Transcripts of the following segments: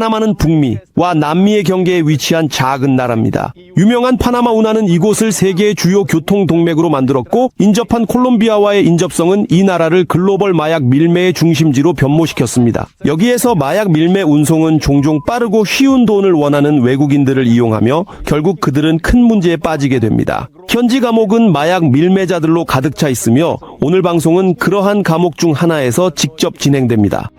파나마는 북미와 남미의 경계에 위치한 작은 나라입니다. 유명한 파나마 운하는 이곳을 세계의 주요 교통 동맥으로 만들었고 인접한 콜롬비아와의 인접성은 이 나라를 글로벌 마약 밀매의 중심지로 변모시켰습니다. 여기에서 마약 밀매 운송은 종종 빠르고 쉬운 돈을 원하는 외국인들을 이용하며 결국 그들은 큰 문제에 빠지게 됩니다. 현지 감옥은 마약 밀매자들로 가득 차 있으며 오늘 방송은 그러한 감옥 중 하나에서 직접 진행됩니다.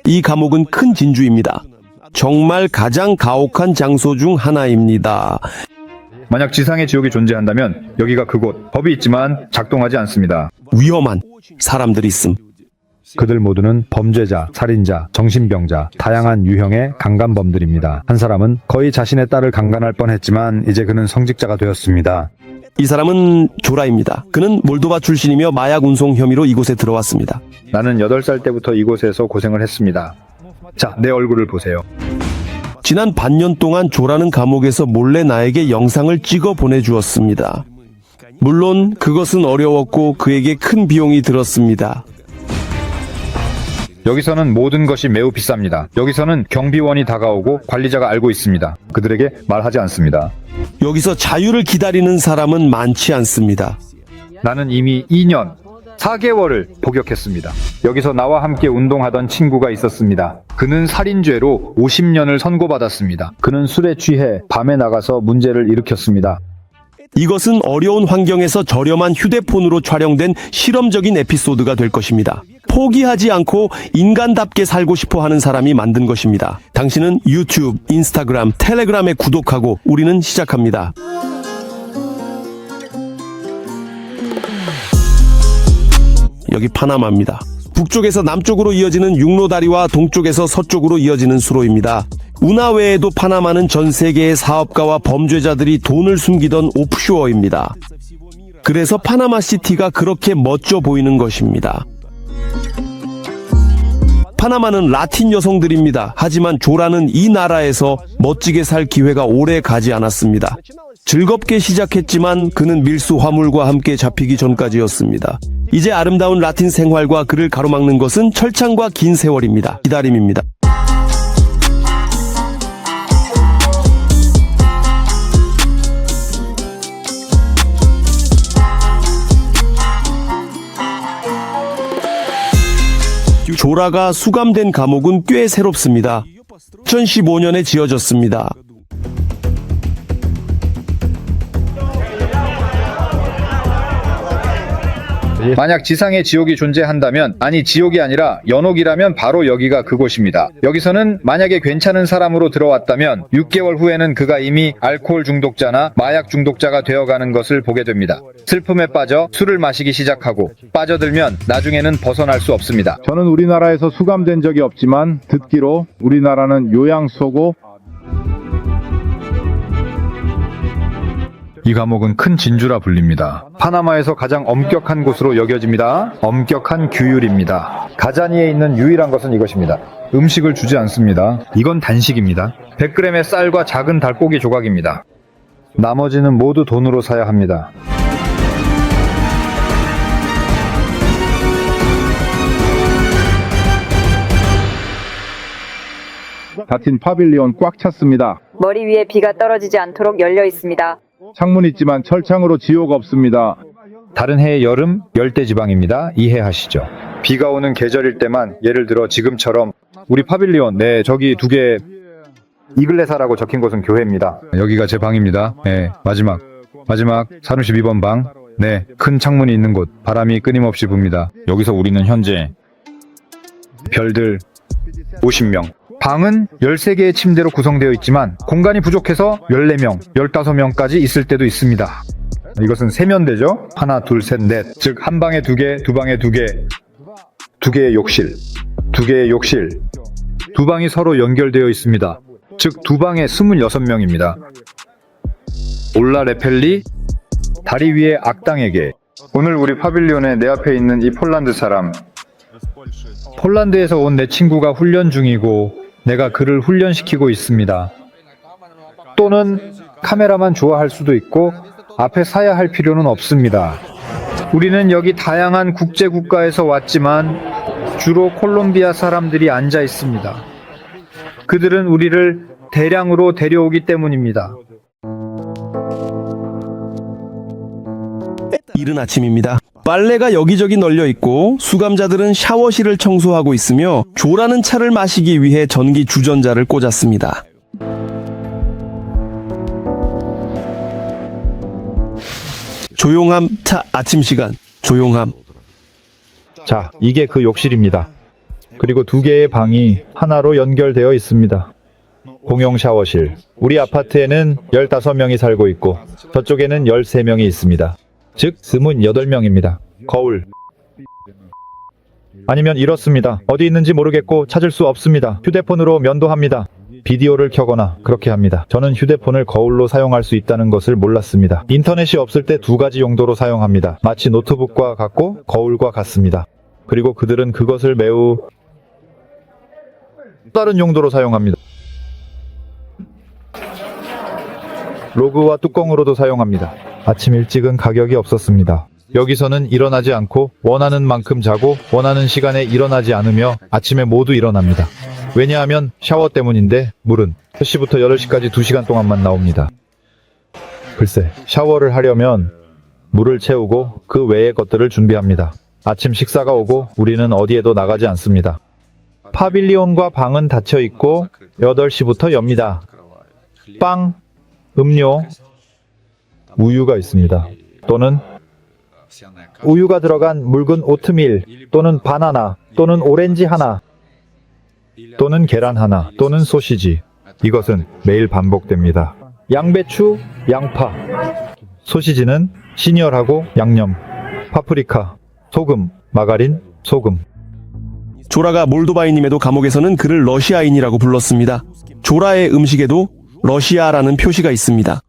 이 감옥은 큰 진주입니다. 정말 가장 가혹한 장소 중 하나입니다. 만약 지상의 지옥이 존재한다면 여기가 그곳. 법이 있지만 작동하지 않습니다. 위험한 사람들이 있음. 그들 모두는 범죄자, 살인자, 정신병자, 다양한 유형의 강간범들입니다. 한 사람은 거의 자신의 딸을 강간할 뻔했지만 이제 그는 성직자가 되었습니다. 이 사람은 조라입니다. 그는 몰도바 출신이며 마약 운송 혐의로 이곳에 들어왔습니다. 나는 8살 때부터 이곳에서 고생을 했습니다. 자, 내 얼굴을 보세요. 지난 반년 동안 조라는 감옥에서 몰래 나에게 영상을 찍어 보내주었습니다. 물론 그것은 어려웠고 그에게 큰 비용이 들었습니다. 여기서는 모든 것이 매우 비쌉니다. 여기서는 경비원이 다가오고 관리자가 알고 있습니다. 그들에게 말하지 않습니다. 여기서 자유를 기다리는 사람은 많지 않습니다. 나는 이미 2년 4개월을 복역했습니다. 여기서 나와 함께 운동하던 친구가 있었습니다. 그는 살인죄로 50년을 선고받았습니다. 그는 술에 취해 밤에 나가서 문제를 일으켰습니다. 이것은 어려운 환경에서 저렴한 휴대폰으로 촬영된 실험적인 에피소드가 될 것입니다. 포기하지 않고 인간답게 살고 싶어 하는 사람이 만든 것입니다. 당신은 유튜브, 인스타그램, 텔레그램에 구독하고 우리는 시작합니다. 여기 파나마입니다. 북쪽에서 남쪽으로 이어지는 육로다리와 동쪽에서 서쪽으로 이어지는 수로입니다. 운하 외에도 파나마는 전 세계의 사업가와 범죄자들이 돈을 숨기던 오프쇼어입니다. 그래서 파나마 시티가 그렇게 멋져 보이는 것입니다. 파나마는 라틴 여성들입니다. 하지만 조라는 이 나라에서 멋지게 살 기회가 오래 가지 않았습니다. 즐겁게 시작했지만 그는 밀수 화물과 함께 잡히기 전까지였습니다. 이제 아름다운 라틴 생활과 그를 가로막는 것은 철창과 긴 세월입니다. 기다림입니다. 조라가 수감된 감옥은 꽤 새롭습니다. 2015년에 지어졌습니다. 만약 지상의 지옥이 존재한다면, 아니 지옥이 아니라 연옥이라면 바로 여기가 그곳입니다. 여기서는 만약에 괜찮은 사람으로 들어왔다면 6개월 후에는 그가 이미 알코올 중독자나 마약 중독자가 되어가는 것을 보게 됩니다. 슬픔에 빠져 술을 마시기 시작하고 빠져들면 나중에는 벗어날 수 없습니다. 저는 우리나라에서 수감된 적이 없지만 듣기로 우리나라는 요양소고 이 감옥은 큰 진주라 불립니다. 파나마에서 가장 엄격한 곳으로 여겨집니다. 엄격한 규율입니다. 가자니에 있는 유일한 것은 이것입니다. 음식을 주지 않습니다. 이건 단식입니다. 100g의 쌀과 작은 닭고기 조각입니다. 나머지는 모두 돈으로 사야 합니다. 닫힌 파빌리온 꽉 찼습니다. 머리 위에 비가 떨어지지 않도록 열려 있습니다. 창문 있지만 철창으로 지옥 없습니다. 다른 해의 여름 열대지방입니다. 이해하시죠? 비가 오는 계절일 때만, 예를 들어 지금처럼 우리 파빌리온, 네, 저기 2개 이글레사라고 적힌 곳은 교회입니다. 여기가 제 방입니다. 네, 마지막 32번 방. 네, 큰 창문이 있는 곳. 바람이 끊임없이 붑니다. 여기서 우리는 현재 별들 50명. 방은 13개의 침대로 구성되어 있지만 공간이 부족해서 14명, 15명까지 있을 때도 있습니다. 이것은 세면대죠? 하나, 둘, 셋, 넷. 즉, 한 방에 2개, 두 방에 2개. 2개의 욕실, 2개의 욕실. 두 방이 서로 연결되어 있습니다. 즉, 두 방에 26명입니다. 올라 레펠리, 다리 위에 악당에게. 오늘 우리 파빌리온에 내 앞에 있는 이 폴란드 사람. 폴란드에서 온 내 친구가 훈련 중이고 내가 그를 훈련시키고 있습니다. 또는 카메라만 좋아할 수도 있고 앞에 사야 할 필요는 없습니다. 우리는 여기 다양한 국제국가에서 왔지만 주로 콜롬비아 사람들이 앉아 있습니다. 그들은 우리를 대량으로 데려오기 때문입니다. 이른 아침입니다. 빨래가 여기저기 널려 있고 수감자들은 샤워실을 청소하고 있으며 조라는 차를 마시기 위해 전기 주전자를 꽂았습니다. 조용함. 아침 시간. 조용함. 자, 이게 그 욕실입니다. 그리고 두 개의 방이 하나로 연결되어 있습니다. 공용 샤워실. 우리 아파트에는 15명이 살고 있고 저쪽에는 13명이 있습니다. 즉 28명입니다. 거울. 아니면 이렇습니다. 어디 있는지 모르겠고 찾을 수 없습니다. 휴대폰으로 면도합니다. 비디오를 켜거나 그렇게 합니다. 저는 휴대폰을 거울로 사용할 수 있다는 것을 몰랐습니다. 인터넷이 없을 때 두 가지 용도로 사용합니다. 마치 노트북과 같고 거울과 같습니다. 그리고 그들은 그것을 매우 다른 용도로 사용합니다. 로그와 뚜껑으로도 사용합니다. 아침 일찍은 가격이 없었습니다. 여기서는 일어나지 않고 원하는 만큼 자고 원하는 시간에 일어나지 않으며 아침에 모두 일어납니다. 왜냐하면 샤워 때문인데 물은 8시부터 8시까지 2시간 동안만 나옵니다. 글쎄, 샤워를 하려면 물을 채우고 그 외의 것들을 준비합니다. 아침 식사가 오고 우리는 어디에도 나가지 않습니다. 파빌리온과 방은 닫혀 있고 8시부터 엽니다. 빵, 음료, 우유가 있습니다. 또는 우유가 들어간 묽은 오트밀 또는 바나나 또는 오렌지 하나 또는 계란 하나 또는 소시지. 이것은 매일 반복됩니다. 양배추, 양파. 소시지는 시니얼하고 양념, 파프리카, 소금, 마가린, 소금. 조라가 몰도바인임에도 감옥에서는 그를 러시아인이라고 불렀습니다. 조라의 음식에도 러시아라는 표시가 있습니다.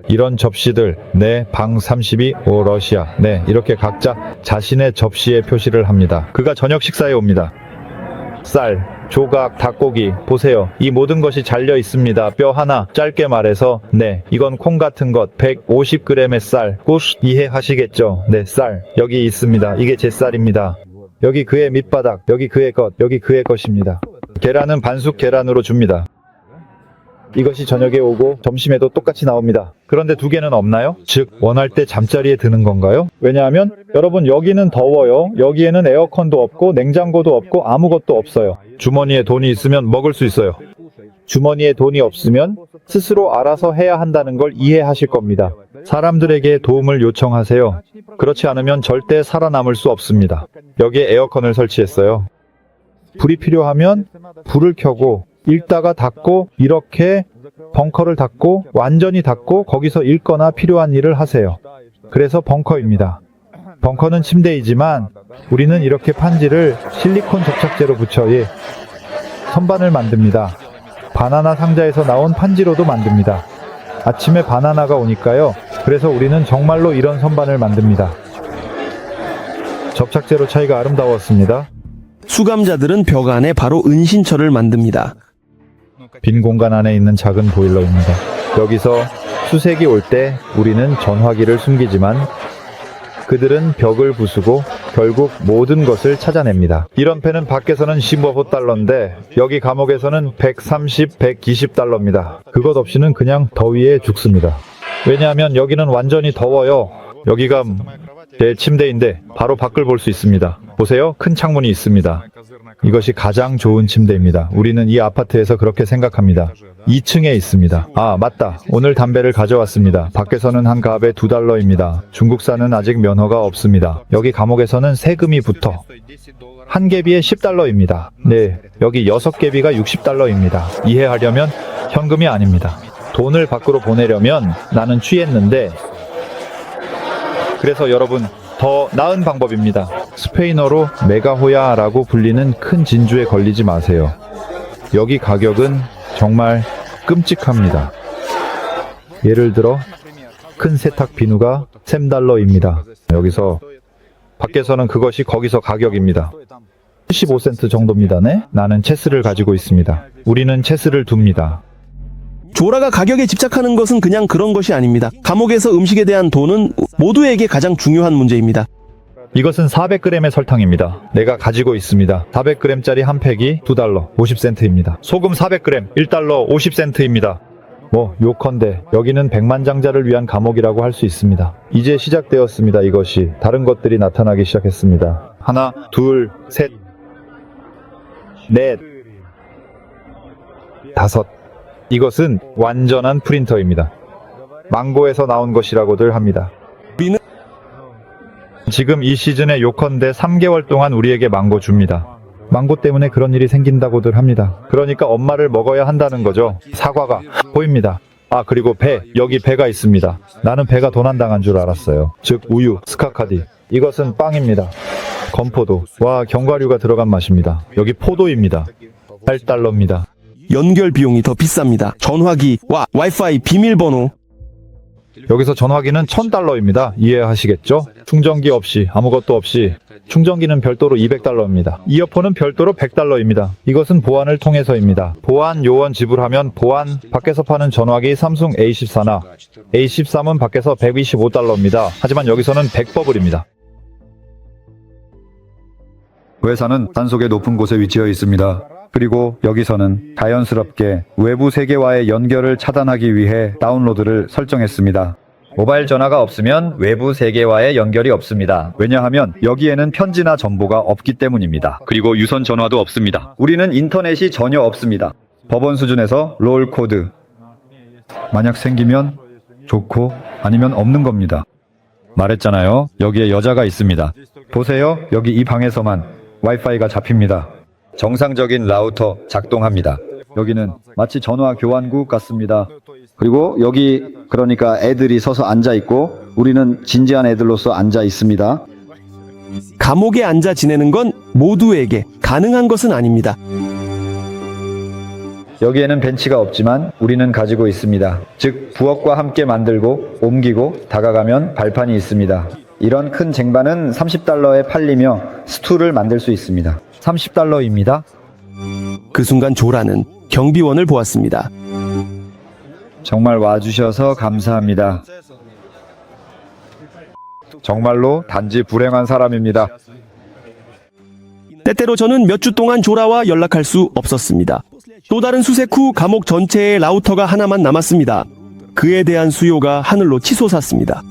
이런 접시들, 네, 방 32, 오, 러시아, 네, 이렇게 각자 자신의 접시에 표시를 합니다. 그가 저녁 식사에 옵니다. 쌀, 조각, 닭고기, 보세요. 이 모든 것이 잘려 있습니다. 뼈 하나, 짧게 말해서, 네, 이건 콩 같은 것, 150g의 쌀, 구스, 이해하시겠죠? 네, 쌀, 여기 있습니다. 이게 제 쌀입니다. 여기 그의 밑바닥, 여기 그의 것, 여기 그의 것입니다. 계란은 반숙 계란으로 줍니다. 이것이 저녁에 오고 점심에도 똑같이 나옵니다. 그런데 두 개는 없나요? 즉, 원할 때 잠자리에 드는 건가요? 왜냐하면 여러분 여기는 더워요. 여기에는 에어컨도 없고 냉장고도 없고 아무것도 없어요. 주머니에 돈이 있으면 먹을 수 있어요. 주머니에 돈이 없으면 스스로 알아서 해야 한다는 걸 이해하실 겁니다. 사람들에게 도움을 요청하세요. 그렇지 않으면 절대 살아남을 수 없습니다. 여기에 에어컨을 설치했어요. 불이 필요하면 불을 켜고 읽다가 닫고 이렇게 벙커를 닫고 완전히 닫고 거기서 읽거나 필요한 일을 하세요. 그래서 벙커입니다. 벙커는 침대이지만 우리는 이렇게 판지를 실리콘 접착제로 붙여 선반을 만듭니다. 바나나 상자에서 나온 판지로도 만듭니다. 아침에 바나나가 오니까요. 그래서 우리는 정말로 이런 선반을 만듭니다. 접착제로 차이가 아름다웠습니다. 수감자들은 벽 안에 바로 은신처를 만듭니다. 빈 공간 안에 있는 작은 보일러입니다. 여기서 수색이 올 때 우리는 전화기를 숨기지만 그들은 벽을 부수고 결국 모든 것을 찾아냅니다. 이런 펜은 밖에서는 15달러인데 여기 감옥에서는 130, 120달러입니다. 그것 없이는 그냥 더위에 죽습니다. 왜냐하면 여기는 완전히 더워요. 여기가 제 침대인데 바로 밖을 볼 수 있습니다. 보세요. 큰 창문이 있습니다. 이것이 가장 좋은 침대입니다. 우리는 이 아파트에서 그렇게 생각합니다. 2층에 있습니다. 아, 맞다. 오늘 담배를 가져왔습니다. 밖에서는 한 갑에 $2입니다. 중국산은 아직 면허가 없습니다. 여기 감옥에서는 세금이 붙어 한 개비에 $10입니다. 네, 여기 6개비가 $60입니다. 이해하려면 현금이 아닙니다. 돈을 밖으로 보내려면 나는 취했는데 그래서 여러분 더 나은 방법입니다. 스페인어로 메가호야라고 불리는 큰 진주에 걸리지 마세요. 여기 가격은 정말 끔찍합니다. 예를 들어 큰 세탁 비누가 $3입니다. 여기서 밖에서는 그것이 거기서 가격입니다. 75센트 정도입니다. 네? 나는 체스를 가지고 있습니다. 우리는 체스를 둡니다. 조라가 가격에 집착하는 것은 그냥 그런 것이 아닙니다. 감옥에서 음식에 대한 돈은 모두에게 가장 중요한 문제입니다. 이것은 400g의 설탕입니다. 내가 가지고 있습니다. 400g짜리 한 팩이 $2 50센트입니다. 소금 400g 1달러 50센트입니다. 요컨대 여기는 백만장자를 위한 감옥이라고 할 수 있습니다. 이제 시작되었습니다. 이것이 다른 것들이 나타나기 시작했습니다. 하나, 둘, 셋, 넷, 다섯. 이것은 완전한 프린터입니다. 망고에서 나온 것이라고들 합니다. 우리는 지금 이 시즌에 요컨대 3개월 동안 우리에게 망고 줍니다. 망고 때문에 그런 일이 생긴다고들 합니다. 그러니까 엄마를 먹어야 한다는 거죠. 사과가 보입니다. 그리고 배, 여기 배가 있습니다. 나는 배가 도난당한 줄 알았어요. 즉 우유, 스카카디. 이것은 빵입니다. 건포도, 견과류가 들어간 맛입니다. 여기 포도입니다. $8입니다. 연결 비용이 더 비쌉니다. 전화기와 와이파이 비밀번호. 여기서 전화기는 $1000입니다. 이해하시겠죠? 충전기 없이, 아무것도 없이. 충전기는 별도로 $200입니다. 이어폰은 별도로 $100입니다. 이것은 보안을 통해서입니다. 보안 요원 지불하면 보안, 밖에서 파는 전화기 삼성 A14나 A13은 밖에서 $125입니다. 하지만 여기서는 100버블입니다. 회사는 산속의 높은 곳에 위치해 있습니다. 그리고 여기서는 자연스럽게 외부 세계와의 연결을 차단하기 위해 다운로드를 설정했습니다. 모바일 전화가 없으면 외부 세계와의 연결이 없습니다. 왜냐하면 여기에는 편지나 정보가 없기 때문입니다. 그리고 유선 전화도 없습니다. 우리는 인터넷이 전혀 없습니다. 법원 수준에서 롤 코드. 만약 생기면 좋고 아니면 없는 겁니다. 말했잖아요. 여기에 여자가 있습니다. 보세요. 여기 이 방에서만 와이파이가 잡힙니다. 정상적인 라우터 작동합니다. 여기는 마치 전화 교환국 같습니다. 그리고 여기 그러니까 애들이 서서 앉아 있고 우리는 진지한 애들로서 앉아 있습니다. 감옥에 앉아 지내는 건 모두에게 가능한 것은 아닙니다. 여기에는 벤치가 없지만 우리는 가지고 있습니다. 즉 부엌과 함께 만들고 옮기고 다가가면 발판이 있습니다. 이런 큰 쟁반은 $30에 팔리며 스툴을 만들 수 있습니다. $30입니다. 그 순간 조라는 경비원을 보았습니다. 정말 와주셔서 감사합니다. 정말로 단지 불행한 사람입니다. 때때로 저는 몇 주 동안 조라와 연락할 수 없었습니다. 또 다른 수색 후 감옥 전체에 라우터가 하나만 남았습니다. 그에 대한 수요가 하늘로 치솟았습니다.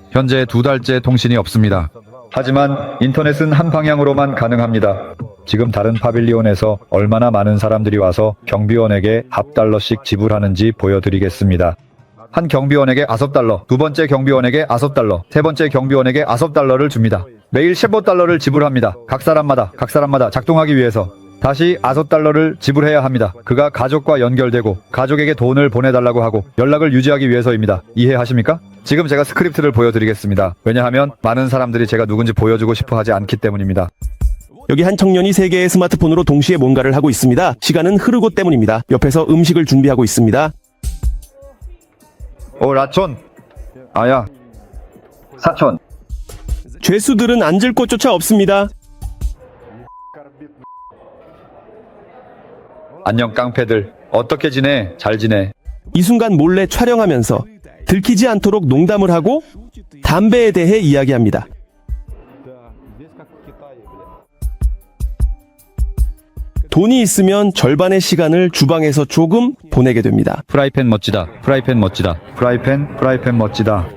현재 2달째 통신이 없습니다. 하지만 인터넷은 한 방향으로만 가능합니다. 지금 다른 파빌리온에서 얼마나 많은 사람들이 와서 경비원에게 $1/씩 지불하는지 보여드리겠습니다. 한 경비원에게 $9, 두 번째 경비원에게 $9, 세 번째 경비원에게 $9를 줍니다. 매일 $15를 지불합니다. 각 사람마다 작동하기 위해서 다시 $9를 지불해야 합니다. 그가 가족과 연결되고 가족에게 돈을 보내달라고 하고 연락을 유지하기 위해서입니다. 이해하십니까? 지금 제가 스크립트를 보여드리겠습니다. 왜냐하면 많은 사람들이 제가 누군지 보여주고 싶어 하지 않기 때문입니다. 여기 한 청년이 3개의 스마트폰으로 동시에 뭔가를 하고 있습니다. 시간은 흐르고 때문입니다. 옆에서 음식을 준비하고 있습니다. 라촌! 아야, 사촌! 죄수들은 앉을 곳조차 없습니다. 안녕 깡패들. 어떻게 지내? 잘 지내. 이 순간 몰래 촬영하면서 들키지 않도록 농담을 하고 담배에 대해 이야기합니다. 돈이 있으면 절반의 시간을 주방에서 조금 보내게 됩니다. 프라이팬 멋지다. 프라이팬 멋지다.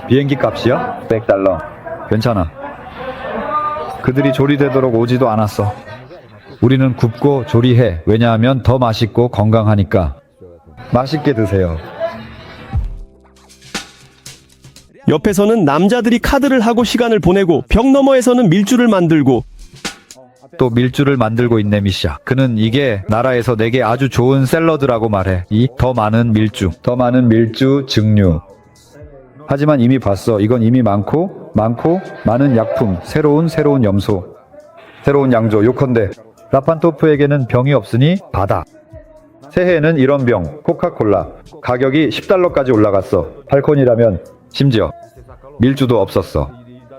비행기 값이야? $100. 괜찮아. 그들이 조리되도록 오지도 않았어. 우리는 굽고 조리해. 왜냐하면 더 맛있고 건강하니까. 맛있게 드세요. 옆에서는 남자들이 카드를 하고 시간을 보내고 벽 너머에서는 밀주를 만들고 또 밀주를 만들고 있네 미샤. 그는 이게 나라에서 내게 아주 좋은 샐러드라고 말해. 이 더 많은 밀주, 증류. 하지만 이미 봤어. 이건 이미 많고 많은 약품, 새로운 염소, 새로운 양조. 요컨대 라판토프에게는 병이 없으니 받아. 새해에는 이런 병, 코카콜라. 가격이 $10까지 올라갔어. 팔콘이라면 심지어 밀주도 없었어.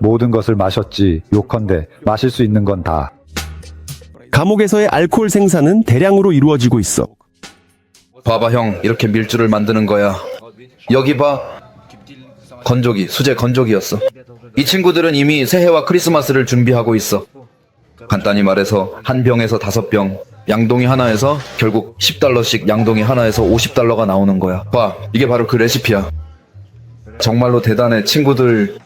모든 것을 마셨지. 요컨대 마실 수 있는 건 다. 감옥에서의 알코올 생산은 대량으로 이루어지고 있어 봐봐 형, 이렇게 밀주를 만드는 거야. 여기 봐. 건조기, 수제 건조기였어. 이 친구들은 이미 새해와 크리스마스를 준비하고 있어. 간단히 말해서 한 병에서 5병, 양동이 하나에서 결국 $10씩, 양동이 하나에서 $50가 나오는 거야. 봐, 이게 바로 그 레시피야. 정말로 대단해, 친구들.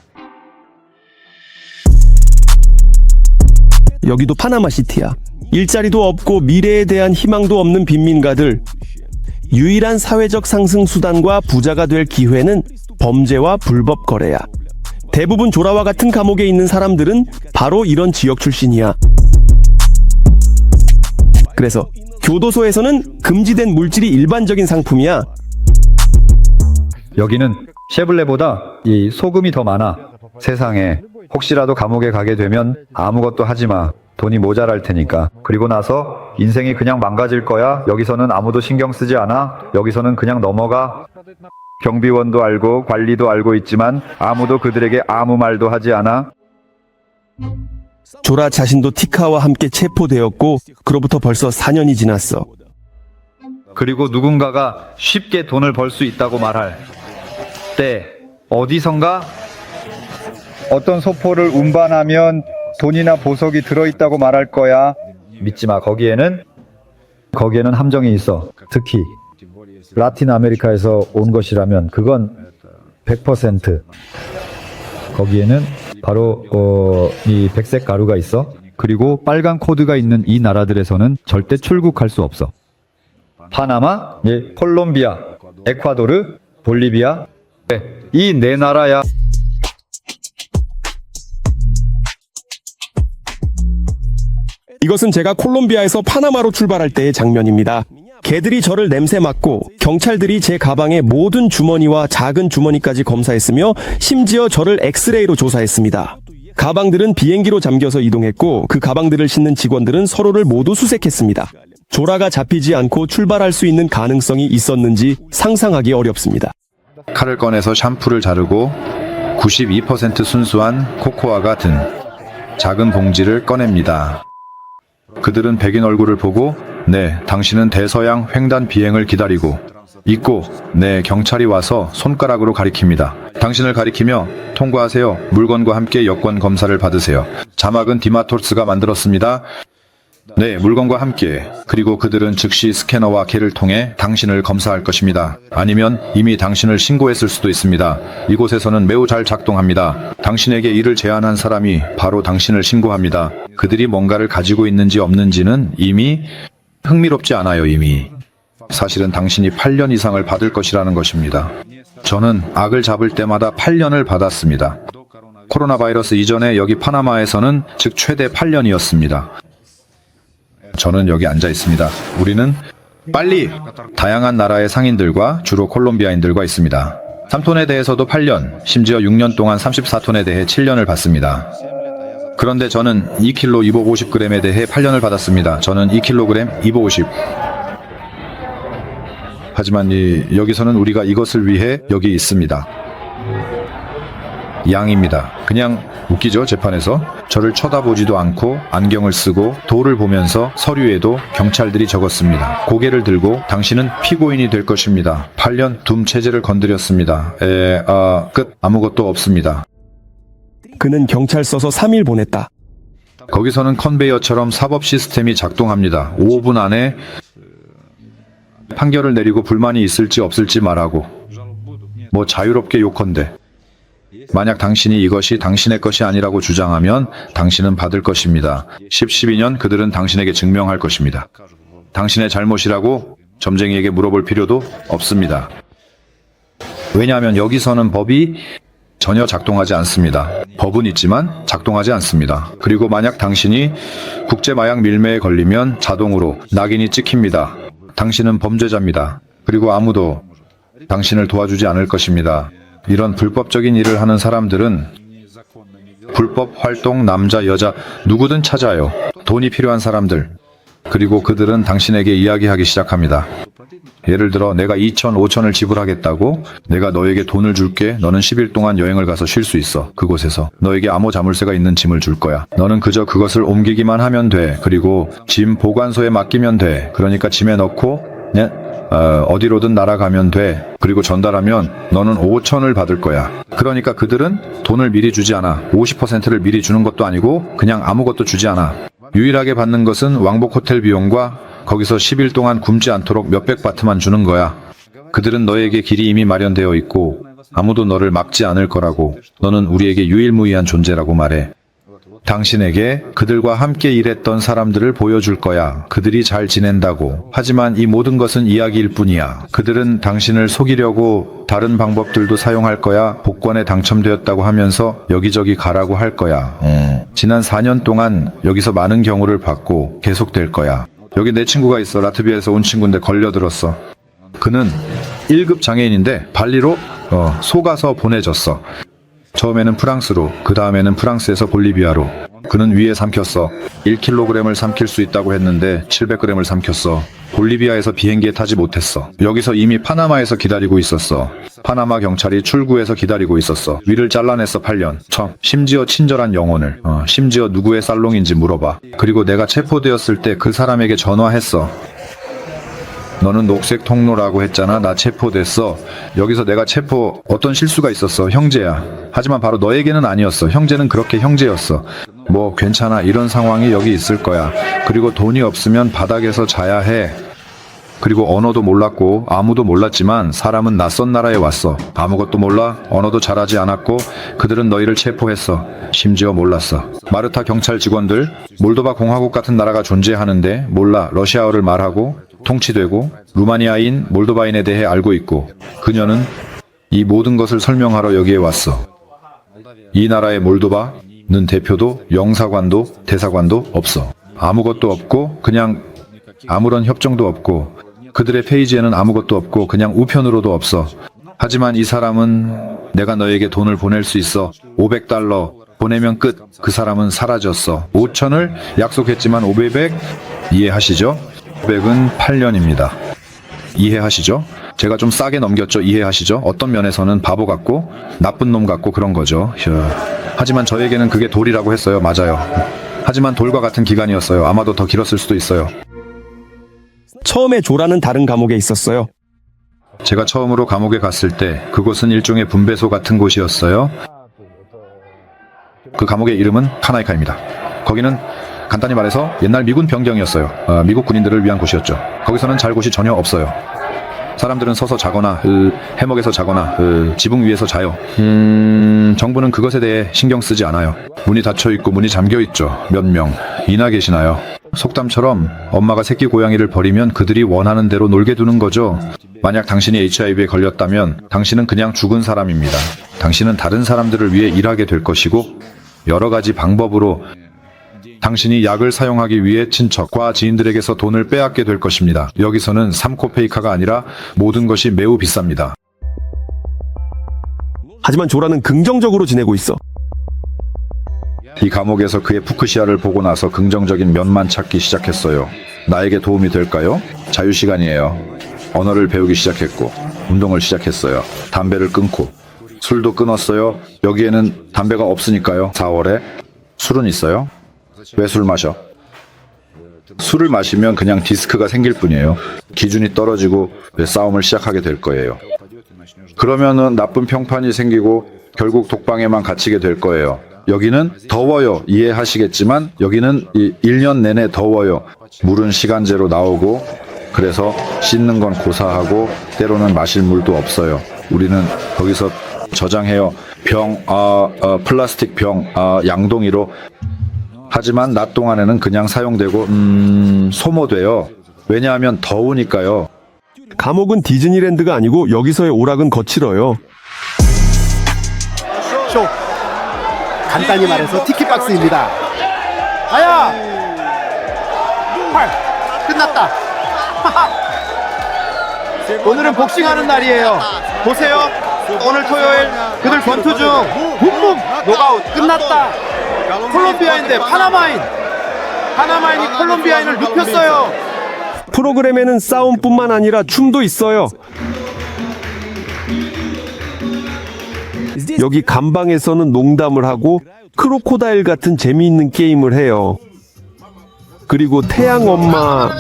여기도 파나마시티야. 일자리도 없고 미래에 대한 희망도 없는 빈민가들. 유일한 사회적 상승 수단과 부자가 될 기회는 범죄와 불법 거래야. 대부분 조라와 같은 감옥에 있는 사람들은 바로 이런 지역 출신이야. 그래서 교도소에서는 금지된 물질이 일반적인 상품이야. 여기는 쉐블레보다 이 소금이 더 많아. 세상에 혹시라도 감옥에 가게 되면 아무것도 하지 마. 돈이 모자랄 테니까. 그리고 나서 인생이 그냥 망가질 거야. 여기서는 아무도 신경 쓰지 않아. 여기서는 그냥 넘어가. 경비원도 알고 관리도 알고 있지만 아무도 그들에게 아무 말도 하지 않아. 조라 자신도 티카와 함께 체포되었고 그로부터 벌써 4년이 지났어. 그리고 누군가가 쉽게 돈을 벌 수 있다고 말할 때 어디선가 어떤 소포를 운반하면 돈이나 보석이 들어있다고 말할 거야. 믿지마. 거기에는 함정이 있어. 특히 라틴 아메리카에서 온 것이라면 그건 100% 거기에는 바로 이 백색 가루가 있어. 그리고 빨간 코드가 있는 이 나라들에서는 절대 출국할 수 없어. 파나마, 콜롬비아, 에콰도르, 볼리비아, 이 네 나라야. 이것은 제가 콜롬비아에서 파나마로 출발할 때의 장면입니다. 개들이 저를 냄새 맡고 경찰들이 제 가방의 모든 주머니와 작은 주머니까지 검사했으며 심지어 저를 엑스레이로 조사했습니다. 가방들은 비행기로 잠겨서 이동했고 그 가방들을 싣는 직원들은 서로를 모두 수색했습니다. 조라가 잡히지 않고 출발할 수 있는 가능성이 있었는지 상상하기 어렵습니다. 칼을 꺼내서 샴푸를 자르고 92% 순수한 코코아가 든 작은 봉지를 꺼냅니다. 그들은 백인 얼굴을 보고 네, 당신은 대서양 횡단 비행을 기다리고 있고 네, 경찰이 와서 손가락으로 가리킵니다. 당신을 가리키며 통과하세요. 물건과 함께 여권 검사를 받으세요. 자막은 디마토스가 만들었습니다. 네, 물건과 함께. 그리고 그들은 즉시 스캐너와 개를 통해 당신을 검사할 것입니다. 아니면 이미 당신을 신고했을 수도 있습니다. 이곳에서는 매우 잘 작동합니다. 당신에게 일을 제안한 사람이 바로 당신을 신고합니다. 그들이 뭔가를 가지고 있는지 없는지는 이미 흥미롭지 않아요. 이미. 사실은 당신이 8년 이상을 받을 것이라는 것입니다. 저는 악을 잡을 때마다 8년을 받았습니다. 코로나 바이러스 이전에 여기 파나마에서는 즉 최대 8년이었습니다. 저는 여기 앉아 있습니다. 우리는 빨리 다양한 나라의 상인들과 주로 콜롬비아인들과 있습니다. 3톤에 대해서도 8년, 심지어 6년 동안 34톤에 대해 7년을 받습니다. 그런데 저는 2kg 250g에 대해 8년을 받았습니다. 저는 2kg 250. 하지만 여기서는 우리가 이것을 위해 여기 있습니다. 양입니다. 그냥 웃기죠, 재판에서. 저를 쳐다보지도 않고 안경을 쓰고 돌을 보면서 서류에도 경찰들이 적었습니다. 고개를 들고 당신은 피고인이 될 것입니다. 8년 둠 체제를 건드렸습니다. 끝. 아무것도 없습니다. 그는 경찰 써서 3일 보냈다. 거기서는 컨베이어처럼 사법 시스템이 작동합니다. 5분 안에 판결을 내리고 불만이 있을지 없을지 말하고 뭐 자유롭게 요컨대. 만약 당신이 이것이 당신의 것이 아니라고 주장하면 당신은 받을 것입니다. 12년 그들은 당신에게 증명할 것입니다. 당신의 잘못이라고 점쟁이에게 물어볼 필요도 없습니다. 왜냐하면 여기서는 법이 전혀 작동하지 않습니다. 법은 있지만 작동하지 않습니다. 그리고 만약 당신이 국제마약 밀매에 걸리면 자동으로 낙인이 찍힙니다. 당신은 범죄자입니다. 그리고 아무도 당신을 도와주지 않을 것입니다. 이런 불법적인 일을 하는 사람들은 불법 활동 남자 여자 누구든 찾아요. 돈이 필요한 사람들. 그리고 그들은 당신에게 이야기하기 시작합니다. 예를 들어 내가 2천, 5천을 지불하겠다고 내가 너에게 돈을 줄게. 너는 10일 동안 여행을 가서 쉴 수 있어. 그곳에서 너에게 암호 자물쇠가 있는 짐을 줄 거야. 너는 그저 그것을 옮기기만 하면 돼. 그리고 짐 보관소에 맡기면 돼. 그러니까 짐에 넣고 어디로든 날아가면 돼. 그리고 전달하면 너는 5천을 받을 거야. 그러니까 그들은 돈을 미리 주지 않아. 50%를 미리 주는 것도 아니고 그냥 아무것도 주지 않아. 유일하게 받는 것은 왕복 호텔 비용과 거기서 10일 동안 굶지 않도록 몇백 바트만 주는 거야. 그들은 너에게 길이 이미 마련되어 있고 아무도 너를 막지 않을 거라고. 너는 우리에게 유일무이한 존재라고 말해. 당신에게 그들과 함께 일했던 사람들을 보여줄 거야. 그들이 잘 지낸다고. 하지만 이 모든 것은 이야기일 뿐이야. 그들은 당신을 속이려고 다른 방법들도 사용할 거야. 복권에 당첨되었다고 하면서 여기저기 가라고 할 거야. 지난 4년 동안 여기서 많은 경우를 받고 계속될 거야. 여기 내 친구가 있어. 라트비아에서 온 친구인데 걸려들었어. 그는 1급 장애인인데 발리로 속아서 보내졌어. 처음에는 프랑스로, 그 다음에는 프랑스에서 볼리비아로. 그는 위에 삼켰어. 1kg을 삼킬 수 있다고 했는데 700g을 삼켰어. 볼리비아에서 비행기에 타지 못했어. 여기서 이미 파나마에서 기다리고 있었어. 파나마 경찰이 출구에서 기다리고 있었어. 위를 잘라냈어. 8년. 심지어 친절한 영혼을. 심지어 누구의 살롱인지 물어봐. 그리고 내가 체포되었을 때 그 사람에게 전화했어. 너는 녹색 통로라고 했잖아. 나 체포됐어. 여기서 내가 어떤 실수가 있었어. 형제야. 하지만 바로 너에게는 아니었어. 형제는 그렇게 형제였어. 뭐 괜찮아. 이런 상황이 여기 있을 거야. 그리고 돈이 없으면 바닥에서 자야 해. 그리고 언어도 몰랐고 아무도 몰랐지만 사람은 낯선 나라에 왔어. 아무것도 몰라. 언어도 잘하지 않았고 그들은 너희를 체포했어. 심지어 몰랐어. 마르타 경찰 직원들, 몰도바 공화국 같은 나라가 존재하는데 몰라. 러시아어를 말하고 통치되고 루마니아인, 몰도바인에 대해 알고 있고 그녀는 이 모든 것을 설명하러 여기에 왔어. 이 나라의 몰도바는 대표도 영사관도 대사관도 없어. 아무것도 없고 그냥 아무런 협정도 없고 그들의 페이지에는 아무것도 없고 그냥 우편으로도 없어. 하지만 이 사람은 내가 너에게 돈을 보낼 수 있어. $500 보내면 끝. 그 사람은 사라졌어. 5천을 약속했지만 500 이해하시죠? 500은 8년입니다. 이해하시죠? 제가 좀 싸게 넘겼죠? 이해하시죠? 어떤 면에서는 바보 같고 나쁜 놈 같고 그런 거죠. 하지만 저에게는 그게 돌이라고 했어요. 맞아요. 하지만 돌과 같은 기간이었어요. 아마도 더 길었을 수도 있어요. 처음에 조라는 다른 감옥에 있었어요. 제가 처음으로 감옥에 갔을 때 그곳은 일종의 분배소 같은 곳이었어요. 그 감옥의 이름은 카나이카입니다. 거기는 간단히 말해서 옛날 미군 병경이었어요. 미국 군인들을 위한 곳이었죠. 거기서는 잘 곳이 전혀 없어요. 사람들은 서서 자거나 해먹에서 자거나 지붕 위에서 자요. 정부는 그것에 대해 신경 쓰지 않아요. 문이 닫혀 있고 문이 잠겨 있죠. 몇 명이나 계시나요? 속담처럼 엄마가 새끼 고양이를 버리면 그들이 원하는 대로 놀게 두는 거죠. 만약 당신이 HIV에 걸렸다면 당신은 그냥 죽은 사람입니다. 당신은 다른 사람들을 위해 일하게 될 것이고 여러 가지 방법으로 당신이 약을 사용하기 위해 친척과 지인들에게서 돈을 빼앗게 될 것입니다. 여기서는 3코페이카가 아니라 모든 것이 매우 비쌉니다. 하지만 조라는 긍정적으로 지내고 있어. 이 감옥에서 그의 푸크시아를 보고 나서 긍정적인 면만 찾기 시작했어요. 나에게 도움이 될까요? 자유시간이에요. 언어를 배우기 시작했고 운동을 시작했어요. 담배를 끊고 술도 끊었어요. 여기에는 담배가 없으니까요. 4월에 술은 있어요. 왜 술 마셔? 술을 마시면 그냥 디스크가 생길 뿐이에요. 기준이 떨어지고 싸움을 시작하게 될 거예요. 그러면은 나쁜 평판이 생기고 결국 독방에만 갇히게 될 거예요. 여기는 더워요. 이해하시겠지만 여기는 1년 내내 더워요. 물은 시간제로 나오고 그래서 씻는 건 고사하고 때로는 마실 물도 없어요. 우리는 거기서 저장해요. 플라스틱 병, 양동이로. 하지만 낮 동안에는 그냥 사용되고 소모돼요. 왜냐하면 더우니까요. 감옥은 디즈니랜드가 아니고 여기서의 오락은 거칠어요. 쇼. 간단히 말해서 티켓박스입니다. 아야! 8. 끝났다. 오늘은 복싱하는 날이에요. 보세요. 오늘 토요일 그들 권투 중 붐붐 노가웃 끝났다. 콜롬비아인데 파나마인이 콜롬비아인을 눕혔어요. 프로그램에는 싸움뿐만 아니라 춤도 있어요. 여기 감방에서는 농담을 하고 크로코다일 같은 재미있는 게임을 해요. 그리고 태양 엄마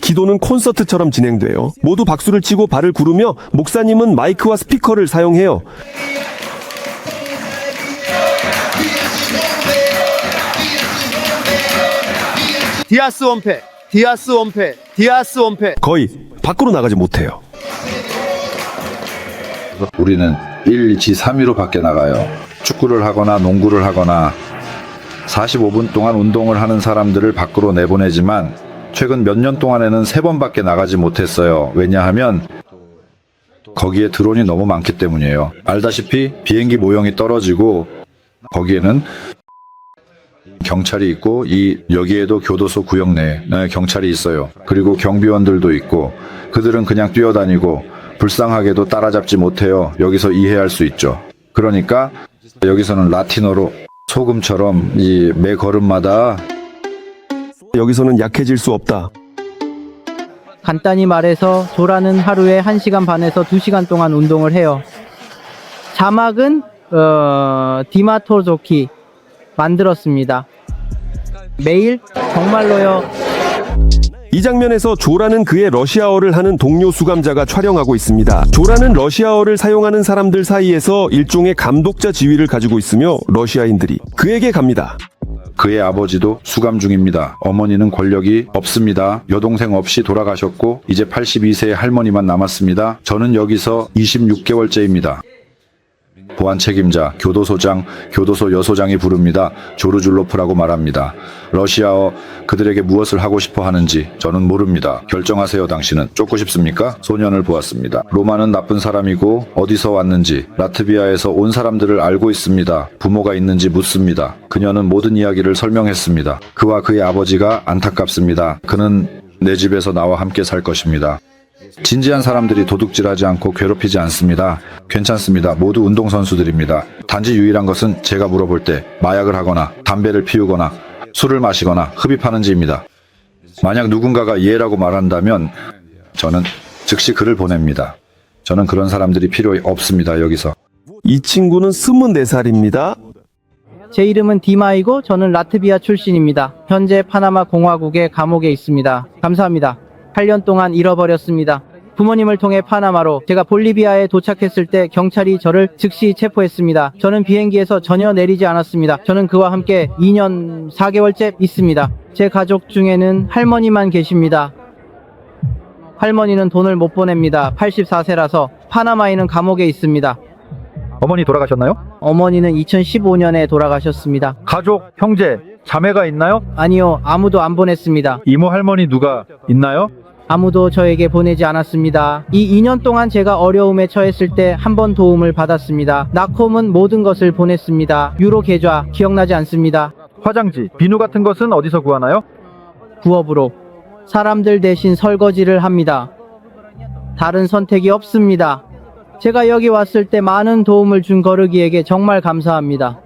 기도는 콘서트처럼 진행돼요. 모두 박수를 치고 발을 구르며 목사님은 마이크와 스피커를 사용해요. 디아스 원패, 디아스 원패, 디아스 원패. 거의 밖으로 나가지 못해요. 우리는 1, 2, 3위로 밖에 나가요. 축구를 하거나 농구를 하거나 45분 동안 운동을 하는 사람들을 밖으로 내보내지만 최근 몇 년 동안에는 3번밖에 나가지 못했어요. 왜냐하면 거기에 드론이 너무 많기 때문이에요. 알다시피 비행기 모형이 떨어지고 거기에는 경찰이 있고 여기에도 교도소 구역 내에 경찰이 있어요. 그리고 경비원들도 있고 그들은 그냥 뛰어다니고 불쌍하게도 따라잡지 못해요. 여기서 이해할 수 있죠. 그러니까 여기서는 라틴어로 소금처럼 이 매 걸음마다 여기서는 약해질 수 없다. 간단히 말해서 조라는 하루에 1시간 반에서 2시간 동안 운동을 해요. 자막은 디마토조키 만들었습니다. 매일 정말로요. 이 장면에서 조라는 그의 러시아어를 하는 동료 수감자가 촬영하고 있습니다. 조라는 러시아어를 사용하는 사람들 사이에서 일종의 감독자 지위를 가지고 있으며 러시아인들이 그에게 갑니다. 그의 아버지도 수감 중입니다. 어머니는 권력이 없습니다. 여동생 없이 돌아가셨고 이제 82세의 할머니만 남았습니다. 저는 여기서 26개월째입니다. 보안 책임자, 교도소장, 교도소 여소장이 부릅니다. 조르줄로프라고 말합니다. 러시아어 그들에게 무엇을 하고 싶어 하는지 저는 모릅니다. 결정하세요. 당신은 쫓고 싶습니까? 소년을 보았습니다. 로마는 나쁜 사람이고 어디서 왔는지 라트비아에서 온 사람들을 알고 있습니다. 부모가 있는지 묻습니다. 그녀는 모든 이야기를 설명했습니다. 그와 그의 아버지가 안타깝습니다. 그는 내 집에서 나와 함께 살 것입니다. 진지한 사람들이 도둑질하지 않고 괴롭히지 않습니다. 괜찮습니다. 모두 운동선수들입니다. 단지 유일한 것은 제가 물어볼 때 마약을 하거나 담배를 피우거나 술을 마시거나 흡입하는지입니다. 만약 누군가가 예라고 말한다면 저는 즉시 그를 보냅니다. 저는 그런 사람들이 필요 없습니다. 여기서. 이 친구는 24살입니다. 제 이름은 디마이고 저는 라트비아 출신입니다. 현재 파나마 공화국의 감옥에 있습니다. 감사합니다. 8년 동안 잃어버렸습니다. 부모님을 통해 파나마로 제가 볼리비아에 도착했을 때 경찰이 저를 즉시 체포했습니다. 저는 비행기에서 전혀 내리지 않았습니다. 저는 그와 함께 2년 4개월째 있습니다. 제 가족 중에는 할머니만 계십니다. 할머니는 돈을 못 보냅니다. 84세라서 파나마에는 감옥에 있습니다. 어머니 돌아가셨나요? 어머니는 2015년에 돌아가셨습니다. 가족, 형제, 자매가 있나요? 아니요, 아무도 안 보냈습니다. 이모, 할머니 누가 있나요? 아무도 저에게 보내지 않았습니다. 이 2년 동안 제가 어려움에 처했을 때 한 번 도움을 받았습니다. 나콤은 모든 것을 보냈습니다. 유로 계좌 기억나지 않습니다. 화장지, 비누 같은 것은 어디서 구하나요? 부업으로 사람들 대신 설거지를 합니다. 다른 선택이 없습니다. 제가 여기 왔을 때 많은 도움을 준 거르기에게 정말 감사합니다.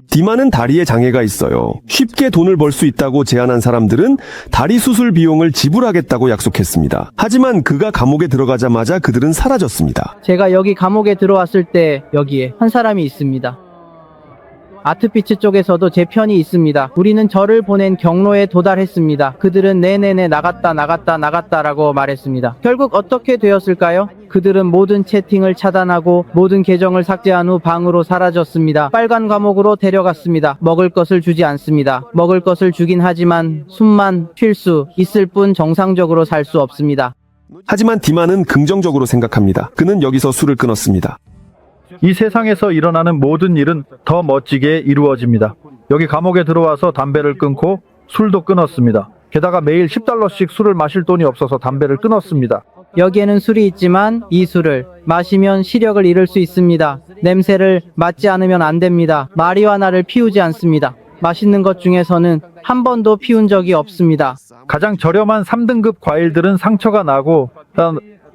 디마는 다리에 장애가 있어요. 쉽게 돈을 벌 수 있다고 제안한 사람들은 다리 수술 비용을 지불하겠다고 약속했습니다. 하지만 그가 감옥에 들어가자마자 그들은 사라졌습니다. 제가 여기 감옥에 들어왔을 때 여기에 한 사람이 있습니다. 아트피츠 쪽에서도 제 편이 있습니다. 우리는 저를 보낸 경로에 도달했습니다. 그들은 네네네 나갔다라고 말했습니다. 결국 어떻게 되었을까요? 그들은 모든 채팅을 차단하고 모든 계정을 삭제한 후 방으로 사라졌습니다. 빨간 감옥으로 데려갔습니다. 먹을 것을 주지 않습니다. 먹을 것을 주긴 하지만 숨만 쉴 수 있을 뿐 정상적으로 살 수 없습니다. 하지만 디마는 긍정적으로 생각합니다. 그는 여기서 술을 끊었습니다. 이 세상에서 일어나는 모든 일은 더 멋지게 이루어집니다. 여기 감옥에 들어와서 담배를 끊고 술도 끊었습니다. 게다가 매일 $10씩 술을 마실 돈이 없어서 담배를 끊었습니다. 여기에는 술이 있지만 이 술을 마시면 시력을 잃을 수 있습니다. 냄새를 맡지 않으면 안 됩니다. 마리화나를 피우지 않습니다. 맛있는 것 중에서는 한 번도 피운 적이 없습니다. 가장 저렴한 3등급 과일들은 상처가 나고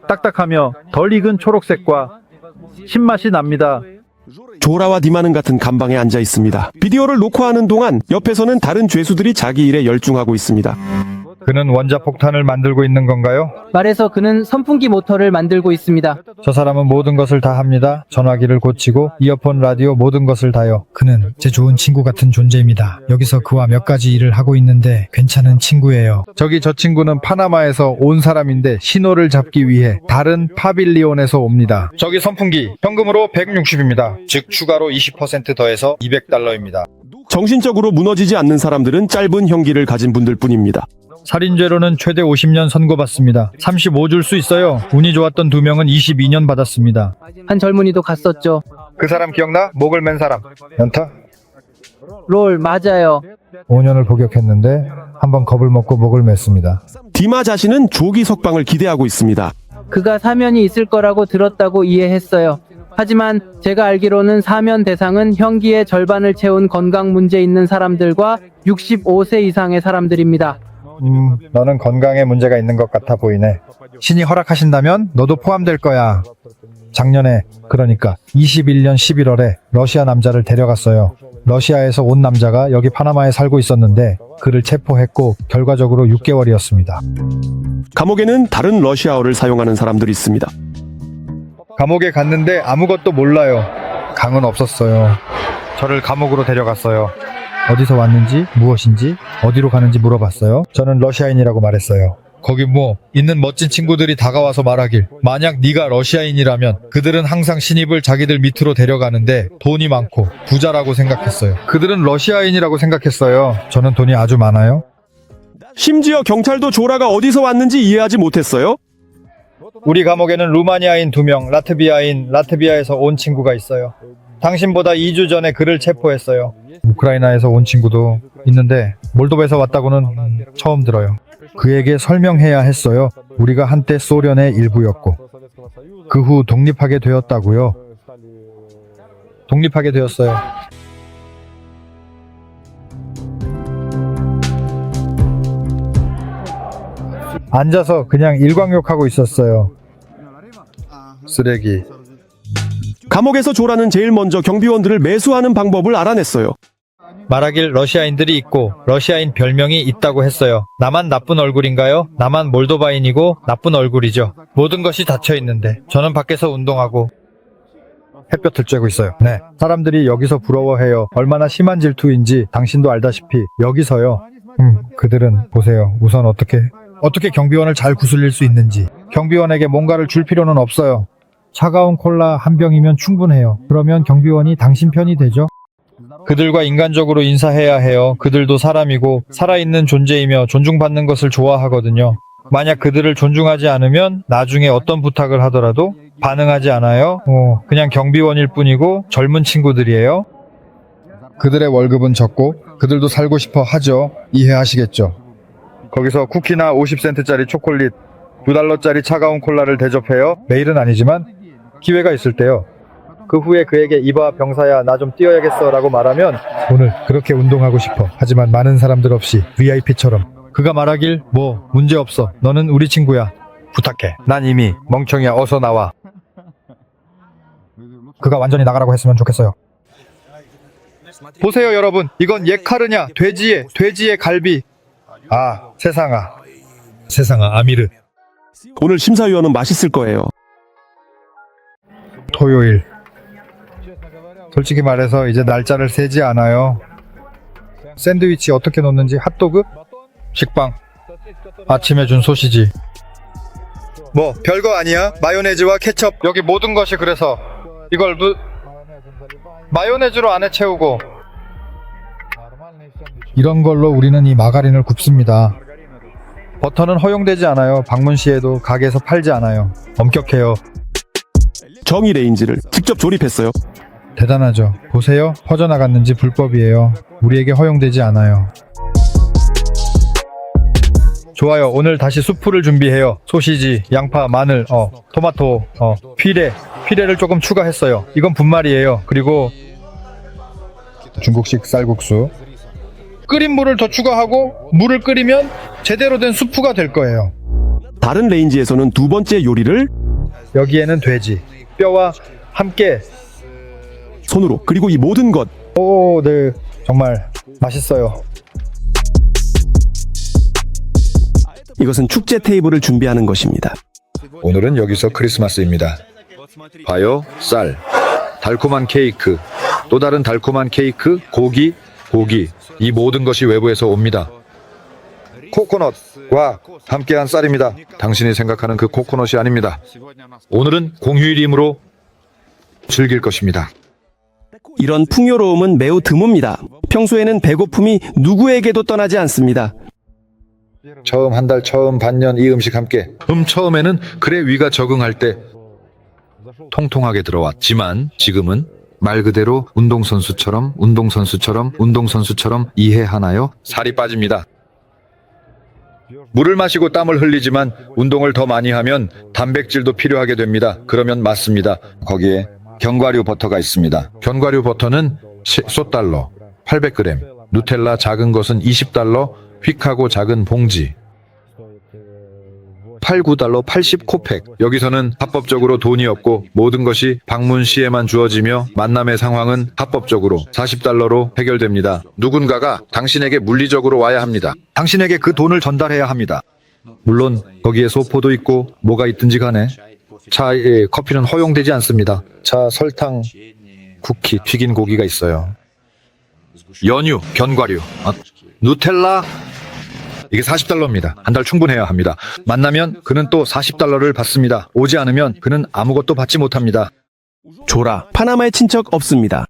딱딱하며 덜 익은 초록색과 신맛이 납니다. 조라와 디마는 같은 감방에 앉아 있습니다. 비디오를 녹화하는 동안 옆에서는 다른 죄수들이 자기 일에 열중하고 있습니다. 그는 원자폭탄을 만들고 있는 건가요? 말해서 그는 선풍기 모터를 만들고 있습니다. 저 사람은 모든 것을 다 합니다. 전화기를 고치고 이어폰, 라디오 모든 것을 다요. 그는 제 좋은 친구 같은 존재입니다. 여기서 그와 몇 가지 일을 하고 있는데 괜찮은 친구예요. 저기 저 친구는 파나마에서 온 사람인데 신호를 잡기 위해 다른 파빌리온에서 옵니다. 저기 선풍기 현금으로 160입니다. 즉 추가로 20% 더해서 $200입니다. 정신적으로 무너지지 않는 사람들은 짧은 형기를 가진 분들 뿐입니다. 살인죄로는 최대 50년 선고받습니다. 35 줄 수 있어요. 운이 좋았던 2명은 22년 받았습니다. 한 젊은이도 갔었죠. 그 사람 기억나? 목을 맨 사람. 연타? 롤, 맞아요. 5년을 복역했는데 한번 겁을 먹고 목을 맸습니다. 디마 자신은 조기 석방을 기대하고 있습니다. 그가 사면이 있을 거라고 들었다고 이해했어요. 하지만 제가 알기로는 사면 대상은 형기의 절반을 채운 건강 문제 있는 사람들과 65세 이상의 사람들입니다. 너는 건강에 문제가 있는 것 같아 보이네. 신이 허락하신다면 너도 포함될 거야. 작년에, 그러니까 21년 11월에 러시아 남자를 데려갔어요. 러시아에서 온 남자가 여기 파나마에 살고 있었는데 그를 체포했고 결과적으로 6개월이었습니다. 감옥에는 다른 러시아어를 사용하는 사람들이 있습니다. 감옥에 갔는데 아무것도 몰라요. 강은 없었어요. 저를 감옥으로 데려갔어요. 어디서 왔는지, 무엇인지, 어디로 가는지 물어봤어요. 저는 러시아인이라고 말했어요. 거기 있는 멋진 친구들이 다가와서 말하길, 만약 네가 러시아인이라면 그들은 항상 신입을 자기들 밑으로 데려가는데 돈이 많고 부자라고 생각했어요. 그들은 러시아인이라고 생각했어요. 저는 돈이 아주 많아요. 심지어 경찰도 조라가 어디서 왔는지 이해하지 못했어요. 우리 감옥에는 루마니아인 2명, 라트비아에서 온 친구가 있어요. 당신보다 2주 전에 그를 체포했어요. 우크라이나에서 온 친구도 있는데 몰도바에서 왔다고는 처음 들어요. 그에게 설명해야 했어요. 우리가 한때 소련의 일부였고 그 후 독립하게 되었다고요. 독립하게 되었어요. 앉아서 그냥 일광욕하고 있었어요. 쓰레기. 감옥에서 조라는 제일 먼저 경비원들을 매수하는 방법을 알아냈어요. 말하길 러시아인들이 있고 러시아인 별명이 있다고 했어요. 나만 나쁜 얼굴인가요? 나만 몰도바인이고 나쁜 얼굴이죠. 모든 것이 닫혀 있는데 저는 밖에서 운동하고 햇볕을 쬐고 있어요. 네, 사람들이 여기서 부러워해요. 얼마나 심한 질투인지 당신도 알다시피 여기서요. 그들은 보세요. 우선 어떻게 경비원을 잘 구슬릴 수 있는지. 경비원에게 뭔가를 줄 필요는 없어요. 차가운 콜라 한 병이면 충분해요. 그러면 경비원이 당신 편이 되죠. 그들과 인간적으로 인사해야 해요. 그들도 사람이고 살아있는 존재이며 존중받는 것을 좋아하거든요. 만약 그들을 존중하지 않으면 나중에 어떤 부탁을 하더라도 반응하지 않아요. 그냥 경비원일 뿐이고 젊은 친구들이에요. 그들의 월급은 적고 그들도 살고 싶어 하죠. 이해하시겠죠? 거기서 쿠키나 50센트짜리 초콜릿, $2짜리 차가운 콜라를 대접해요. 매일은 아니지만 기회가 있을 때요. 그 후에 그에게 이봐 병사야 나 좀 뛰어야겠어 라고 말하면 오늘 그렇게 운동하고 싶어. 하지만 많은 사람들 없이 VIP처럼. 그가 말하길 문제없어. 너는 우리 친구야. 부탁해. 난 이미 멍청이야. 어서 나와. 그가 완전히 나가라고 했으면 좋겠어요. 보세요 여러분. 이건 예카르냐 돼지의 갈비. 세상아 아미르. 오늘 심사위원은 맛있을 거예요. 토요일. 솔직히 말해서 이제 날짜를 세지 않아요. 샌드위치 어떻게 놓는지, 핫도그? 식빵. 아침에 준 소시지. 별거 아니야. 마요네즈와 케첩. 여기 모든 것이 그래서 이걸 마요네즈로 안에 채우고 이런 걸로 우리는 이 마가린을 굽습니다. 버터는 허용되지 않아요. 방문 시에도 가게에서 팔지 않아요. 엄격해요. 정의 레인지를 직접 조립했어요. 대단하죠. 보세요. 퍼져나갔는지 불법이에요. 우리에게 허용되지 않아요. 좋아요. 오늘 다시 수프를 준비해요. 소시지, 양파, 마늘, 토마토, 피레를 조금 추가했어요. 이건 분말이에요. 그리고 중국식 쌀국수. 끓인 물을 더 추가하고 물을 끓이면 제대로 된 수프가 될 거예요. 다른 레인지에서는 두 번째 요리를 여기에는 돼지, 뼈와 함께 손으로, 그리고 이 모든 것. 네. 정말 맛있어요. 이것은 축제 테이블을 준비하는 것입니다. 오늘은 여기서 크리스마스입니다. 봐요, 쌀, 달콤한 케이크, 또 다른 달콤한 케이크, 고기, 이 모든 것이 외부에서 옵니다. 코코넛과 함께한 쌀입니다. 당신이 생각하는 그 코코넛이 아닙니다. 오늘은 공휴일이므로 즐길 것입니다. 이런 풍요로움은 매우 드뭅니다. 평소에는 배고픔이 누구에게도 떠나지 않습니다. 처음 한 달, 처음 반년 이 음식 함께. 처음에는 그래 위가 적응할 때 통통하게 들어왔지만 지금은 말 그대로 운동선수처럼 이해하나요? 살이 빠집니다. 물을 마시고 땀을 흘리지만 운동을 더 많이 하면 단백질도 필요하게 됩니다. 그러면 맞습니다. 거기에 견과류 버터가 있습니다. 견과류 버터는 $10 800g, 누텔라 작은 것은 $20, 휙하고 작은 봉지 $8, 9 80코팩. 여기서는 합법적으로 돈이 없고 모든 것이 방문 시에만 주어지며 만남의 상황은 합법적으로 $40로 해결됩니다. 누군가가 당신에게 물리적으로 와야 합니다. 당신에게 그 돈을 전달해야 합니다. 물론 거기에 소포도 있고 뭐가 있든지 간에 차에 커피는 허용되지 않습니다. 차, 설탕, 쿠키, 튀긴 고기가 있어요. 연유, 견과류, 누텔라, 이게 $40입니다. 한 달 충분해야 합니다. 만나면 그는 또 $40를 받습니다. 오지 않으면 그는 아무것도 받지 못합니다. 조라, 파나마에 친척 없습니다.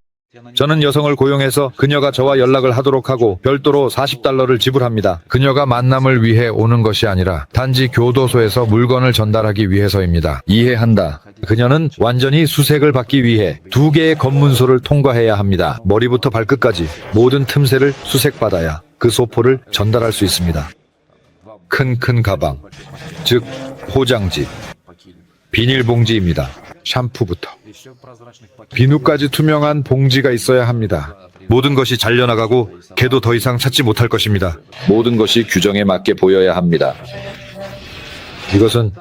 저는 여성을 고용해서 그녀가 저와 연락을 하도록 하고 별도로 $40를 지불합니다. 그녀가 만남을 위해 오는 것이 아니라 단지 교도소에서 물건을 전달하기 위해서입니다. 이해한다. 그녀는 완전히 수색을 받기 위해 2개의 검문소를 통과해야 합니다. 머리부터 발끝까지 모든 틈새를 수색받아야 그 소포를 전달할 수 있습니다. 큰 가방, 즉 포장지, 비닐봉지입니다. 샴푸부터 비누까지 투명한 봉지가 있어야 합니다. 모든 것이 잘려나가고 개도 더 이상 찾지 못할 것입니다. 모든 것이 규정에 맞게 보여야 합니다. 이것은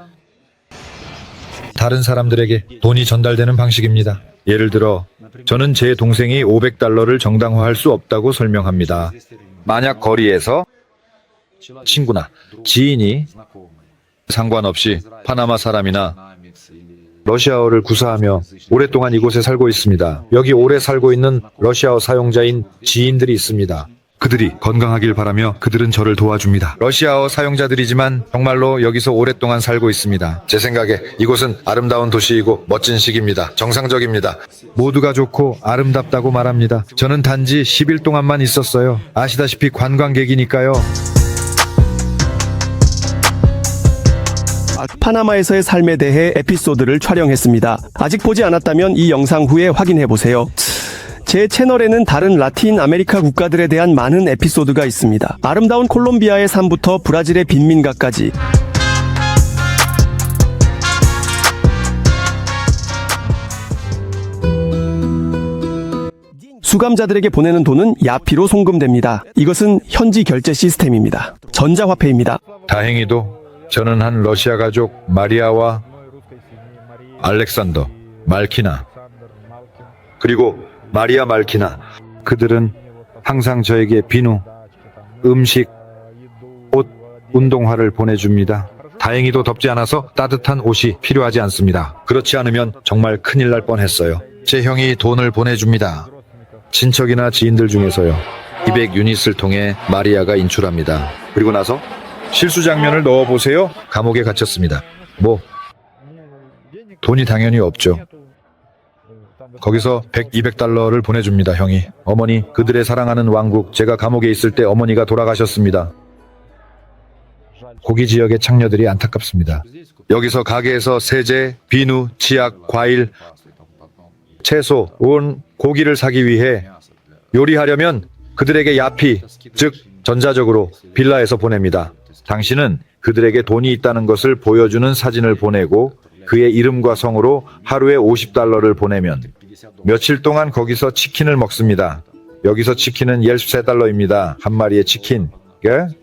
다른 사람들에게 돈이 전달되는 방식입니다. 예를 들어 저는 제 동생이 $500를 정당화할 수 없다고 설명합니다. 만약 거리에서 친구나 지인이 상관없이 파나마 사람이나 러시아어를 구사하며 오랫동안 이곳에 살고 있습니다. 여기 오래 살고 있는 러시아어 사용자인 지인들이 있습니다. 그들이 건강하길 바라며 그들은 저를 도와줍니다. 러시아어 사용자들이지만 정말로 여기서 오랫동안 살고 있습니다. 제 생각에 이곳은 아름다운 도시이고 멋진 시기입니다. 정상적입니다. 모두가 좋고 아름답다고 말합니다. 저는 단지 10일 동안만 있었어요. 아시다시피 관광객이니까요. 파나마에서의 삶에 대해 에피소드를 촬영했습니다. 아직 보지 않았다면 이 영상 후에 확인해보세요. 제 채널에는 다른 라틴 아메리카 국가들에 대한 많은 에피소드가 있습니다. 아름다운 콜롬비아의 삶부터 브라질의 빈민가까지. 수감자들에게 보내는 돈은 야피로 송금됩니다. 이것은 현지 결제 시스템입니다. 전자화폐입니다. 다행히도 저는 한 러시아 가족 마리아와 알렉산더, 말키나, 그리고 마리아 말키나, 그들은 항상 저에게 비누, 음식, 옷, 운동화를 보내줍니다. 다행히도 덥지 않아서 따뜻한 옷이 필요하지 않습니다. 그렇지 않으면 정말 큰일 날 뻔했어요. 제 형이 돈을 보내줍니다. 친척이나 지인들 중에서요. 200유닛을 통해 마리아가 인출합니다. 그리고 나서 실수 장면을 넣어보세요. 감옥에 갇혔습니다. 돈이 당연히 없죠. 거기서 $100, $200를 보내줍니다. 형이. 어머니, 그들의 사랑하는 왕국. 제가 감옥에 있을 때 어머니가 돌아가셨습니다. 고기 지역의 창녀들이 안타깝습니다. 여기서 가게에서 세제, 비누, 치약, 과일, 채소, 온 고기를 사기 위해 요리하려면 그들에게 야피, 즉 전자적으로 빌라에서 보냅니다. 당신은 그들에게 돈이 있다는 것을 보여주는 사진을 보내고 그의 이름과 성으로 하루에 $50를 보내면 며칠 동안 거기서 치킨을 먹습니다. 여기서 치킨은 $13입니다. 한 마리의 치킨,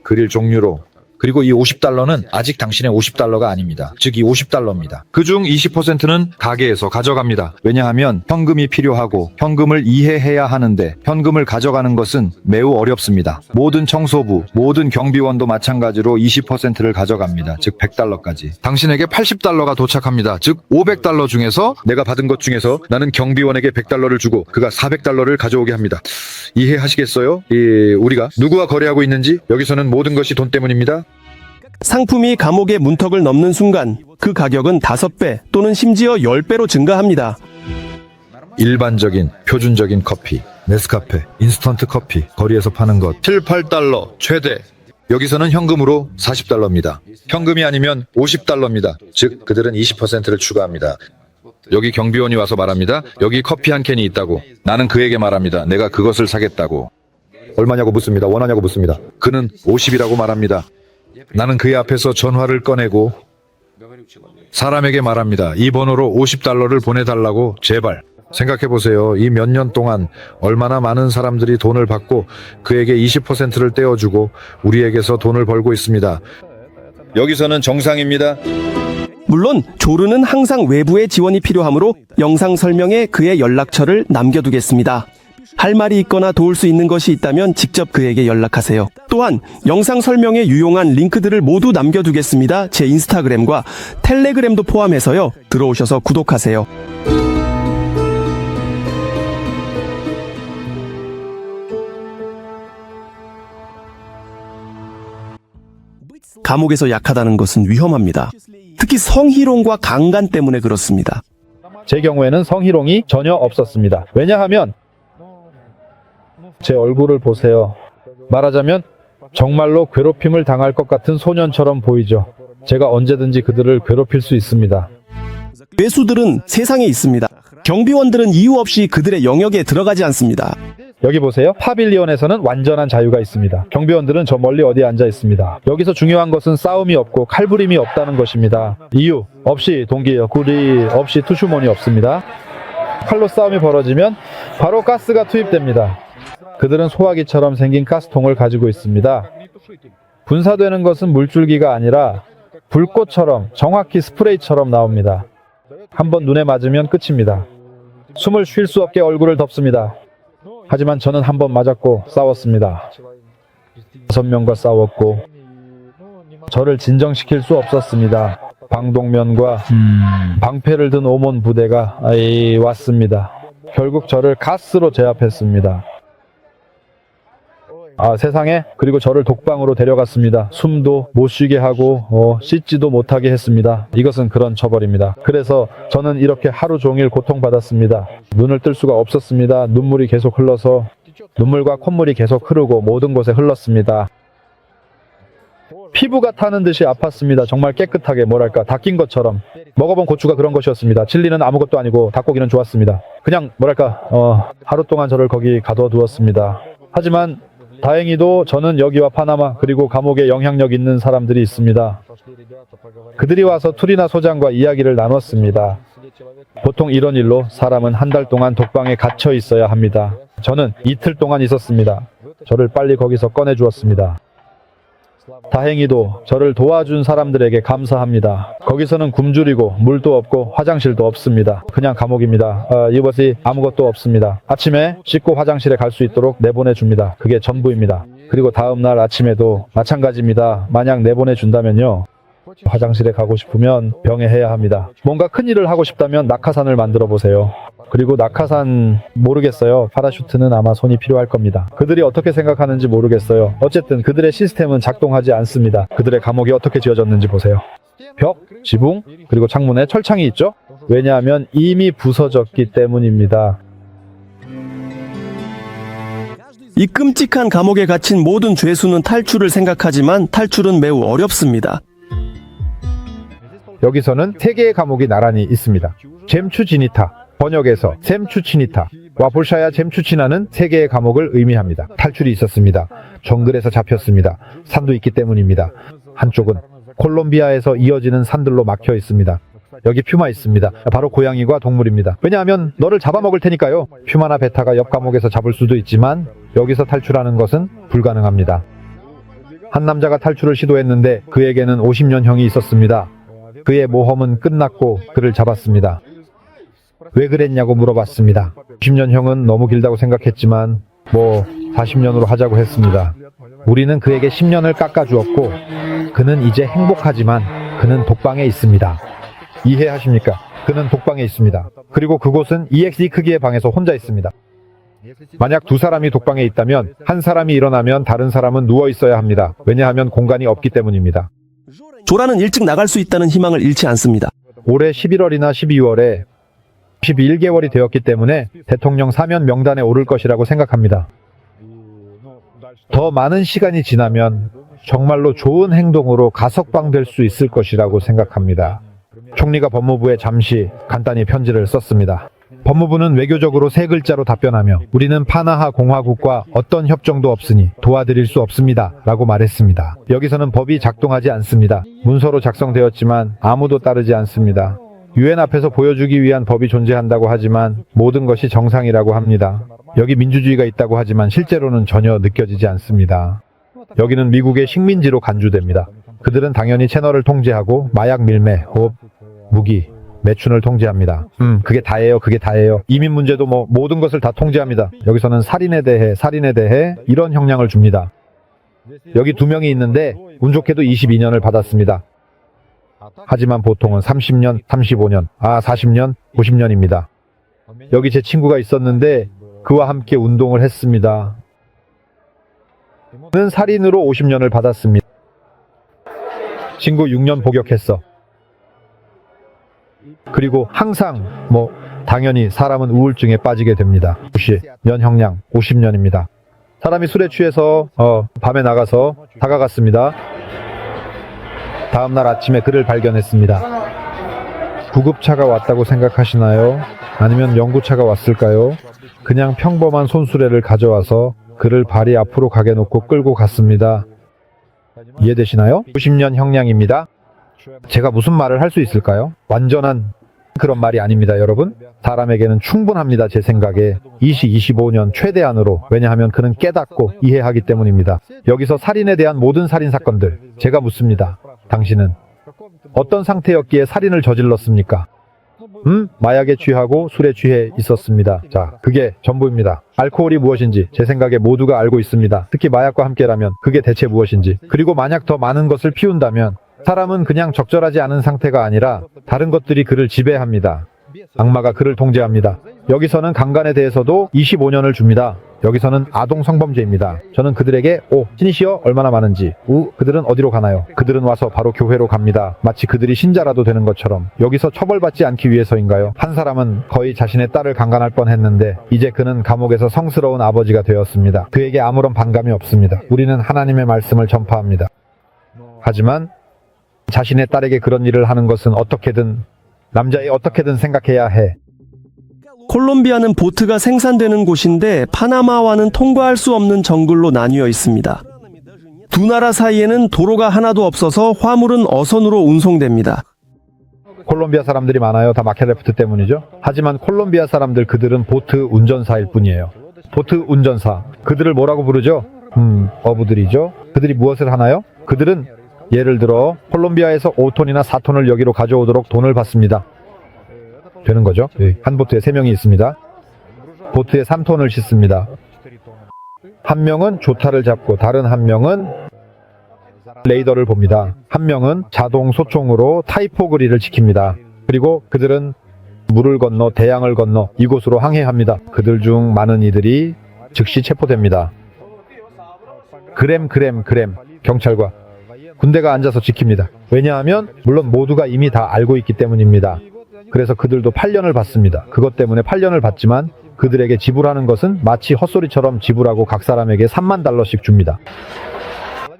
그릴 종류로 그리고 이 50달러는 아직 당신의 50달러가 아닙니다. 즉 이 50달러입니다. 그중 20%는 가게에서 가져갑니다. 왜냐하면 현금이 필요하고 현금을 이해해야 하는데 현금을 가져가는 것은 매우 어렵습니다. 모든 청소부, 모든 경비원도 마찬가지로 20%를 가져갑니다. 즉 100달러까지. 당신에게 80달러가 도착합니다. 즉 500달러 중에서 내가 받은 것 중에서 나는 경비원에게 100달러를 주고 그가 400달러를 가져오게 합니다. 이해하시겠어요? 우리가 누구와 거래하고 있는지 여기서는 모든 것이 돈 때문입니다. 상품이 감옥의 문턱을 넘는 순간 그 가격은 5배 또는 심지어 10배로 증가합니다. 일반적인 표준적인 커피, 네스카페, 인스턴트 커피, 거리에서 파는 것 7, 8달러 최대. 여기서는 현금으로 40달러입니다. 현금이 아니면 50달러입니다. 즉 그들은 20%를 추가합니다. 여기 경비원이 와서 말합니다. 여기 커피 한 캔이 있다고. 나는 그에게 말합니다. 내가 그것을 사겠다고. 얼마냐고 묻습니다. 원하냐고 묻습니다. 그는 50이라고 말합니다. 나는 그의 앞에서 전화를 꺼내고 사람에게 말합니다. 이 번호로 50달러를 보내달라고. 제발. 생각해보세요. 이 몇 년 동안 얼마나 많은 사람들이 돈을 받고 그에게 20%를 떼어주고 우리에게서 돈을 벌고 있습니다. 여기서는 정상입니다. 물론 조르는 항상 외부의 지원이 필요하므로 영상 설명에 그의 연락처를 남겨두겠습니다. 할 말이 있거나 도울 수 있는 것이 있다면 직접 그에게 연락하세요. 또한 영상 설명에 유용한 링크들을 모두 남겨두겠습니다. 제 인스타그램과 텔레그램도 포함해서요. 들어오셔서 구독하세요. 감옥에서 약하다는 것은 위험합니다. 특히 성희롱과 강간 때문에 그렇습니다. 제 경우에는 성희롱이 전혀 없었습니다. 왜냐하면 제 얼굴을 보세요. 말하자면 정말로 괴롭힘을 당할 것 같은 소년처럼 보이죠. 제가 언제든지 그들을 괴롭힐 수 있습니다. 죄수들은 세상에 있습니다. 경비원들은 이유 없이 그들의 영역에 들어가지 않습니다. 여기 보세요. 파빌리온에서는 완전한 자유가 있습니다. 경비원들은 저 멀리 어디에 앉아 있습니다. 여기서 중요한 것은 싸움이 없고 칼부림이 없다는 것입니다. 이유 없이 동기구리 없이 투슈몬이 없습니다. 칼로 싸움이 벌어지면 바로 가스가 투입됩니다. 그들은 소화기처럼 생긴 가스통을 가지고 있습니다. 분사되는 것은 물줄기가 아니라 불꽃처럼 정확히 스프레이처럼 나옵니다. 한번 눈에 맞으면 끝입니다. 숨을 쉴 수 없게 얼굴을 덮습니다. 하지만 저는 한 번 맞았고 싸웠습니다. 6명과 싸웠고 저를 진정시킬 수 없었습니다. 방독면과 방패를 든 오몬 부대가 왔습니다. 결국 저를 가스로 제압했습니다. 세상에. 그리고 저를 독방으로 데려갔습니다. 숨도 못 쉬게 하고 씻지도 못하게 했습니다. 이것은 그런 처벌입니다. 그래서 저는 이렇게 하루 종일 고통받았습니다. 눈을 뜰 수가 없었습니다. 눈물이 계속 흘러서 눈물과 콧물이 계속 흐르고 모든 곳에 흘렀습니다. 피부가 타는 듯이 아팠습니다. 정말 깨끗하게 뭐랄까 닦인 것처럼. 먹어본 고추가 그런 것이었습니다. 칠리는 아무것도 아니고 닭고기는 좋았습니다. 그냥 뭐랄까 하루 동안 저를 거기 가둬두었습니다. 하지만 다행히도 저는 여기와 파나마 그리고 감옥에 영향력 있는 사람들이 있습니다. 그들이 와서 투리나 소장과 이야기를 나눴습니다. 보통 이런 일로 사람은 한 달 동안 독방에 갇혀 있어야 합니다. 저는 이틀 동안 있었습니다. 저를 빨리 거기서 꺼내주었습니다. 다행히도 저를 도와준 사람들에게 감사합니다. 거기서는 굶주리고 물도 없고 화장실도 없습니다. 그냥 감옥입니다. 이것이 아무것도 없습니다. 아침에 씻고 화장실에 갈 수 있도록 내보내줍니다. 그게 전부입니다. 그리고 다음날 아침에도 마찬가지입니다. 만약 내보내준다면요. 화장실에 가고 싶으면 병행해야 합니다. 뭔가 큰일을 하고 싶다면 낙하산을 만들어 보세요. 그리고 낙하산 모르겠어요. 파라슈트는 아마 손이 필요할 겁니다. 그들이 어떻게 생각하는지 모르겠어요. 어쨌든 그들의 시스템은 작동하지 않습니다. 그들의 감옥이 어떻게 지어졌는지 보세요. 벽, 지붕, 그리고 창문에 철창이 있죠? 왜냐하면 이미 부서졌기 때문입니다. 이 끔찍한 감옥에 갇힌 모든 죄수는 탈출을 생각하지만 탈출은 매우 어렵습니다. 여기서는 세 개의 감옥이 나란히 있습니다. 젬추지니타, 번역에서 젬추치니타, 와볼샤야 젬추치나는 세 개의 감옥을 의미합니다. 탈출이 있었습니다. 정글에서 잡혔습니다. 산도 있기 때문입니다. 한쪽은 콜롬비아에서 이어지는 산들로 막혀 있습니다. 여기 퓨마 있습니다. 바로 고양이과 동물입니다. 왜냐하면 너를 잡아먹을 테니까요. 퓨마나 베타가 옆 감옥에서 잡을 수도 있지만 여기서 탈출하는 것은 불가능합니다. 한 남자가 탈출을 시도했는데 그에게는 50년형이 있었습니다. 그의 모험은 끝났고 그를 잡았습니다. 왜 그랬냐고 물어봤습니다. 50년형은 너무 길다고 생각했지만 40년으로 하자고 했습니다. 우리는 그에게 10년을 깎아주었고 그는 이제 행복하지만 그는 독방에 있습니다. 이해하십니까? 그는 독방에 있습니다. 그리고 그곳은 EXE 크기의 방에서 혼자 있습니다. 만약 두 사람이 독방에 있다면 한 사람이 일어나면 다른 사람은 누워 있어야 합니다. 왜냐하면 공간이 없기 때문입니다. 조라는 일찍 나갈 수 있다는 희망을 잃지 않습니다. 올해 11월이나 12월에 11개월이 되었기 때문에 대통령 사면 명단에 오를 것이라고 생각합니다. 더 많은 시간이 지나면 정말로 좋은 행동으로 가석방될 수 있을 것이라고 생각합니다. 총리가 법무부에 잠시 간단히 편지를 썼습니다. 법무부는 외교적으로 세 글자로 답변하며 우리는 파나하 공화국과 어떤 협정도 없으니 도와드릴 수 없습니다 라고 말했습니다. 여기서는 법이 작동하지 않습니다. 문서로 작성되었지만 아무도 따르지 않습니다. 유엔 앞에서 보여주기 위한 법이 존재한다고 하지만 모든 것이 정상이라고 합니다. 여기 민주주의가 있다고 하지만 실제로는 전혀 느껴지지 않습니다. 여기는 미국의 식민지로 간주됩니다. 그들은 당연히 채널을 통제하고 마약 밀매, 호흡, 무기, 매춘을 통제합니다. 그게 다예요. 그게 다예요. 이민 문제도 모든 것을 다 통제합니다. 여기서는 살인에 대해 이런 형량을 줍니다. 여기 2명이 있는데 운 좋게도 22년을 받았습니다. 하지만 보통은 30년, 35년, 40년, 50년입니다. 여기 제 친구가 있었는데 그와 함께 운동을 했습니다. 그는 살인으로 50년을 받았습니다. 친구 6년 복역했어. 그리고 항상 당연히 사람은 우울증에 빠지게 됩니다. 50년 형량 50년입니다. 사람이 술에 취해서 밤에 나가서 다가갔습니다. 다음날 아침에 그를 발견했습니다. 구급차가 왔다고 생각하시나요? 아니면 연구차가 왔을까요? 그냥 평범한 손수레를 가져와서 그를 발이 앞으로 가게 놓고 끌고 갔습니다. 이해되시나요? 50년 형량입니다. 제가 무슨 말을 할 수 있을까요? 완전한 그런 말이 아닙니다, 여러분. 사람에게는 충분합니다, 제 생각에. 25년 최대한으로. 왜냐하면 그는 깨닫고 이해하기 때문입니다. 여기서 살인에 대한 모든 살인사건들, 제가 묻습니다. 당신은 어떤 상태였기에 살인을 저질렀습니까? 마약에 취하고 술에 취해 있었습니다. 자, 그게 전부입니다. 알코올이 무엇인지 제 생각에 모두가 알고 있습니다. 특히 마약과 함께라면 그게 대체 무엇인지. 그리고 만약 더 많은 것을 피운다면 사람은 그냥 적절하지 않은 상태가 아니라 다른 것들이 그를 지배합니다. 악마가 그를 통제합니다. 여기서는 강간에 대해서도 25년을 줍니다. 여기서는 아동 성범죄입니다. 저는 그들에게 신이시여 얼마나 많은지. 그들은 어디로 가나요? 그들은 와서 바로 교회로 갑니다. 마치 그들이 신자라도 되는 것처럼. 여기서 처벌받지 않기 위해서인가요? 한 사람은 거의 자신의 딸을 강간할 뻔했는데 이제 그는 감옥에서 성스러운 아버지가 되었습니다. 그에게 아무런 반감이 없습니다. 우리는 하나님의 말씀을 전파합니다. 하지만 자신의 딸에게 그런 일을 하는 것은 남자애 어떻게든 생각해야 해. 콜롬비아는 보트가 생산되는 곳인데 파나마와는 통과할 수 없는 정글로 나뉘어 있습니다. 두 나라 사이에는 도로가 하나도 없어서 화물은 어선으로 운송됩니다. 콜롬비아 사람들이 많아요. 다 마켓레프트 때문이죠. 하지만 콜롬비아 사람들 그들은 보트 운전사일 뿐이에요. 보트 운전사. 그들을 뭐라고 부르죠? 어부들이죠. 그들이 무엇을 하나요? 그들은 예를 들어 콜롬비아에서 5톤이나 4톤을 여기로 가져오도록 돈을 받습니다. 되는 거죠. 한 보트에 3명이 있습니다. 보트에 3톤을 싣습니다. 한 명은 조타를 잡고 다른 한 명은 레이더를 봅니다. 한 명은 자동 소총으로 타이포그리를 지킵니다. 그리고 그들은 물을 건너 대양을 건너 이곳으로 항해합니다. 그들 중 많은 이들이 즉시 체포됩니다. 그램 경찰과 군대가 앉아서 지킵니다. 왜냐하면 물론 모두가 이미 다 알고 있기 때문입니다. 그래서 그들도 8년을 받습니다. 그것 때문에 8년을 받지만 그들에게 지불하는 것은 마치 헛소리처럼 지불하고 각 사람에게 $30,000씩 줍니다.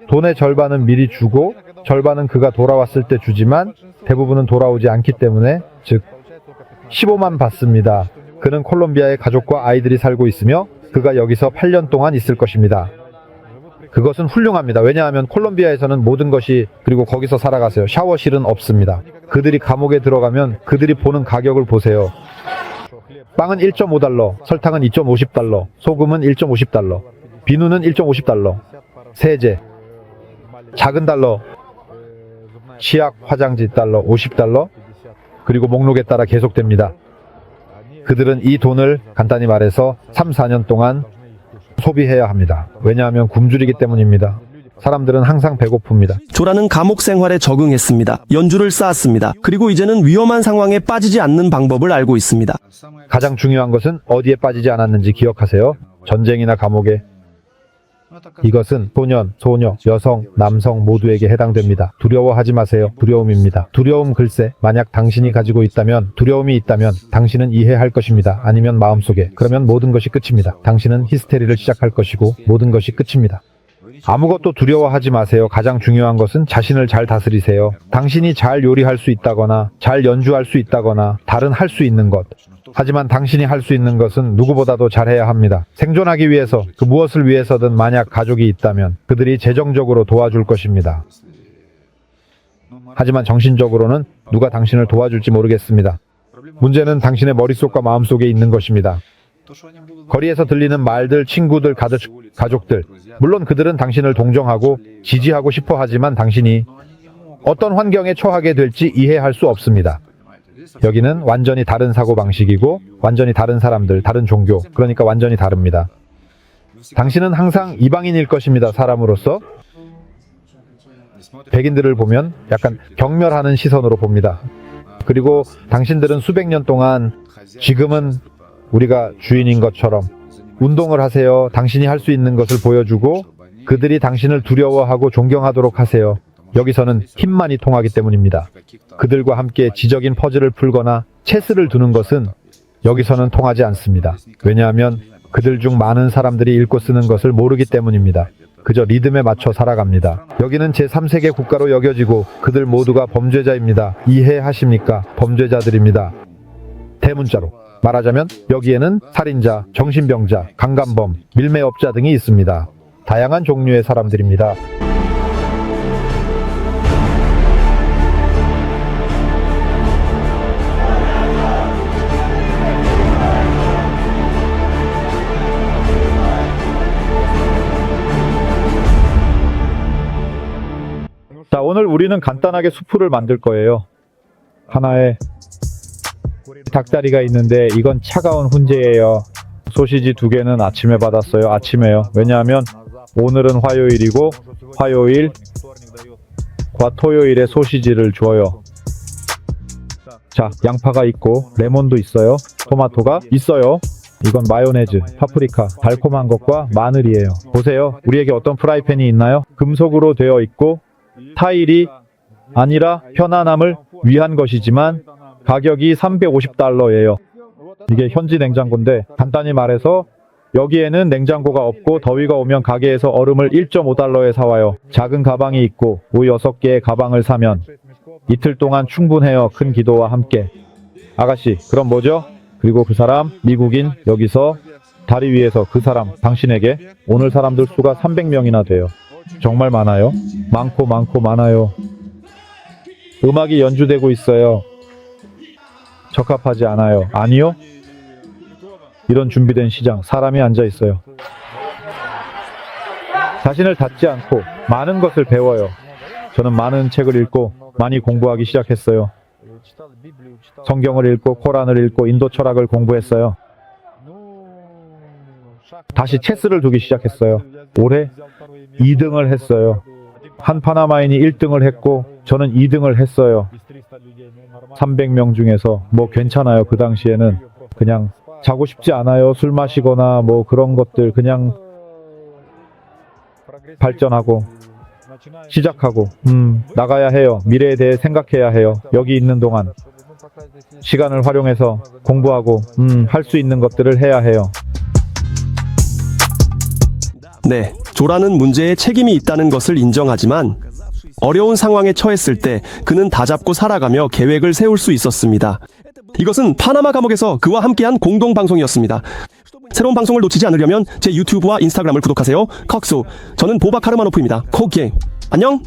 돈의 절반은 미리 주고 절반은 그가 돌아왔을 때 주지만 대부분은 돌아오지 않기 때문에 즉 15만 받습니다. 그는 콜롬비아에 가족과 아이들이 살고 있으며 그가 여기서 8년 동안 있을 것입니다. 그것은 훌륭합니다. 왜냐하면 콜롬비아에서는 모든 것이 그리고 거기서 살아가세요. 샤워실은 없습니다. 그들이 감옥에 들어가면 그들이 보는 가격을 보세요. 빵은 $1.5, 설탕은 $2.50, 소금은 $1.50, 비누는 $1.50, 세제 작은 달러, 치약 화장지 달러 50달러, 그리고 목록에 따라 계속됩니다. 그들은 이 돈을 간단히 말해서 3, 4년 동안 소비해야 합니다. 왜냐하면 굶주리기 때문입니다. 사람들은 항상 배고픕니다. 조라는 감옥 생활에 적응했습니다. 연주를 쌓았습니다. 그리고 이제는 위험한 상황에 빠지지 않는 방법을 알고 있습니다. 가장 중요한 것은 어디에 빠지지 않았는지 기억하세요. 전쟁이나 감옥에. 이것은 소년, 소녀, 여성, 남성 모두에게 해당됩니다. 두려워하지 마세요. 두려움입니다. 두려움 글쎄, 만약 당신이 가지고 있다면, 두려움이 있다면 당신은 이해할 것입니다. 아니면 마음속에. 그러면 모든 것이 끝입니다. 당신은 히스테리를 시작할 것이고 모든 것이 끝입니다. 아무것도 두려워하지 마세요. 가장 중요한 것은 자신을 잘 다스리세요. 당신이 잘 요리할 수 있다거나 잘 연주할 수 있다거나 다른 할 수 있는 것. 하지만 당신이 할 수 있는 것은 누구보다도 잘해야 합니다. 생존하기 위해서 그 무엇을 위해서든 만약 가족이 있다면 그들이 재정적으로 도와줄 것입니다. 하지만 정신적으로는 누가 당신을 도와줄지 모르겠습니다. 문제는 당신의 머릿속과 마음속에 있는 것입니다. 거리에서 들리는 말들, 친구들, 가족들. 물론 그들은 당신을 동정하고 지지하고 싶어 하지만 당신이 어떤 환경에 처하게 될지 이해할 수 없습니다. 여기는 완전히 다른 사고방식이고 완전히 다른 사람들, 다른 종교, 그러니까 완전히 다릅니다. 당신은 항상 이방인일 것입니다. 사람으로서. 백인들을 보면 약간 경멸하는 시선으로 봅니다. 그리고 당신들은 수백 년 동안 지금은 우리가 주인인 것처럼 운동을 하세요. 당신이 할 수 있는 것을 보여주고 그들이 당신을 두려워하고 존경하도록 하세요. 여기서는 힘만이 통하기 때문입니다. 그들과 함께 지적인 퍼즐을 풀거나 체스를 두는 것은 여기서는 통하지 않습니다. 왜냐하면 그들 중 많은 사람들이 읽고 쓰는 것을 모르기 때문입니다. 그저 리듬에 맞춰 살아갑니다. 여기는 제3세계 국가로 여겨지고 그들 모두가 범죄자입니다. 이해하십니까? 범죄자들입니다. 대문자로 말하자면 여기에는 살인자, 정신병자, 강간범, 밀매업자 등이 있습니다. 다양한 종류의 사람들입니다. 자, 오늘 우리는 간단하게 수프를 만들 거예요. 하나에 닭다리가 있는데 이건 차가운 훈제예요. 소시지 2개는 아침에 받았어요. 아침에요. 왜냐하면 오늘은 화요일이고 화요일과 토요일에 소시지를 줘요. 자, 양파가 있고 레몬도 있어요. 토마토가 있어요. 이건 마요네즈, 파프리카, 달콤한 것과 마늘이에요. 보세요. 우리에게 어떤 프라이팬이 있나요? 금속으로 되어 있고 타일이 아니라 편안함을 위한 것이지만 가격이 350달러예요. 이게 현지 냉장고인데 간단히 말해서 여기에는 냉장고가 없고 더위가 오면 가게에서 얼음을 1.5달러에 사와요. 작은 가방이 있고 6개의 가방을 사면 이틀 동안 충분해요. 큰 기도와 함께. 아가씨, 그럼 뭐죠? 그리고 그 사람, 미국인, 여기서 다리 위에서 그 사람, 당신에게 오늘 사람들 수가 300명이나 돼요. 정말 많아요. 많고 많아요. 음악이 연주되고 있어요. 적합하지 않아요. 아니요? 이런 준비된 시장, 사람이 앉아 있어요. 자신을 닫지 않고 많은 것을 배워요. 저는 많은 책을 읽고 많이 공부하기 시작했어요. 성경을 읽고 코란을 읽고 인도 철학을 공부했어요. 다시 체스를 두기 시작했어요. 올해 2등을 했어요. 한 파나마인이 1등을 했고 저는 2등을 했어요. 300명 중에서 뭐 괜찮아요. 그 당시에는 그냥 자고 싶지 않아요. 술 마시거나 뭐 그런 것들 그냥 발전하고 시작하고 나가야 해요. 미래에 대해 생각해야 해요. 여기 있는 동안 시간을 활용해서 공부하고 할 수 있는 것들을 해야 해요. 네, 조라는 문제에 책임이 있다는 것을 인정하지만 어려운 상황에 처했을 때 그는 다잡고 살아가며 계획을 세울 수 있었습니다. 이것은 파나마 감옥에서 그와 함께한 공동 방송이었습니다. 새로운 방송을 놓치지 않으려면 제 유튜브와 인스타그램을 구독하세요. 컥수, 저는 보바 카르마노프입니다. 코게 안녕.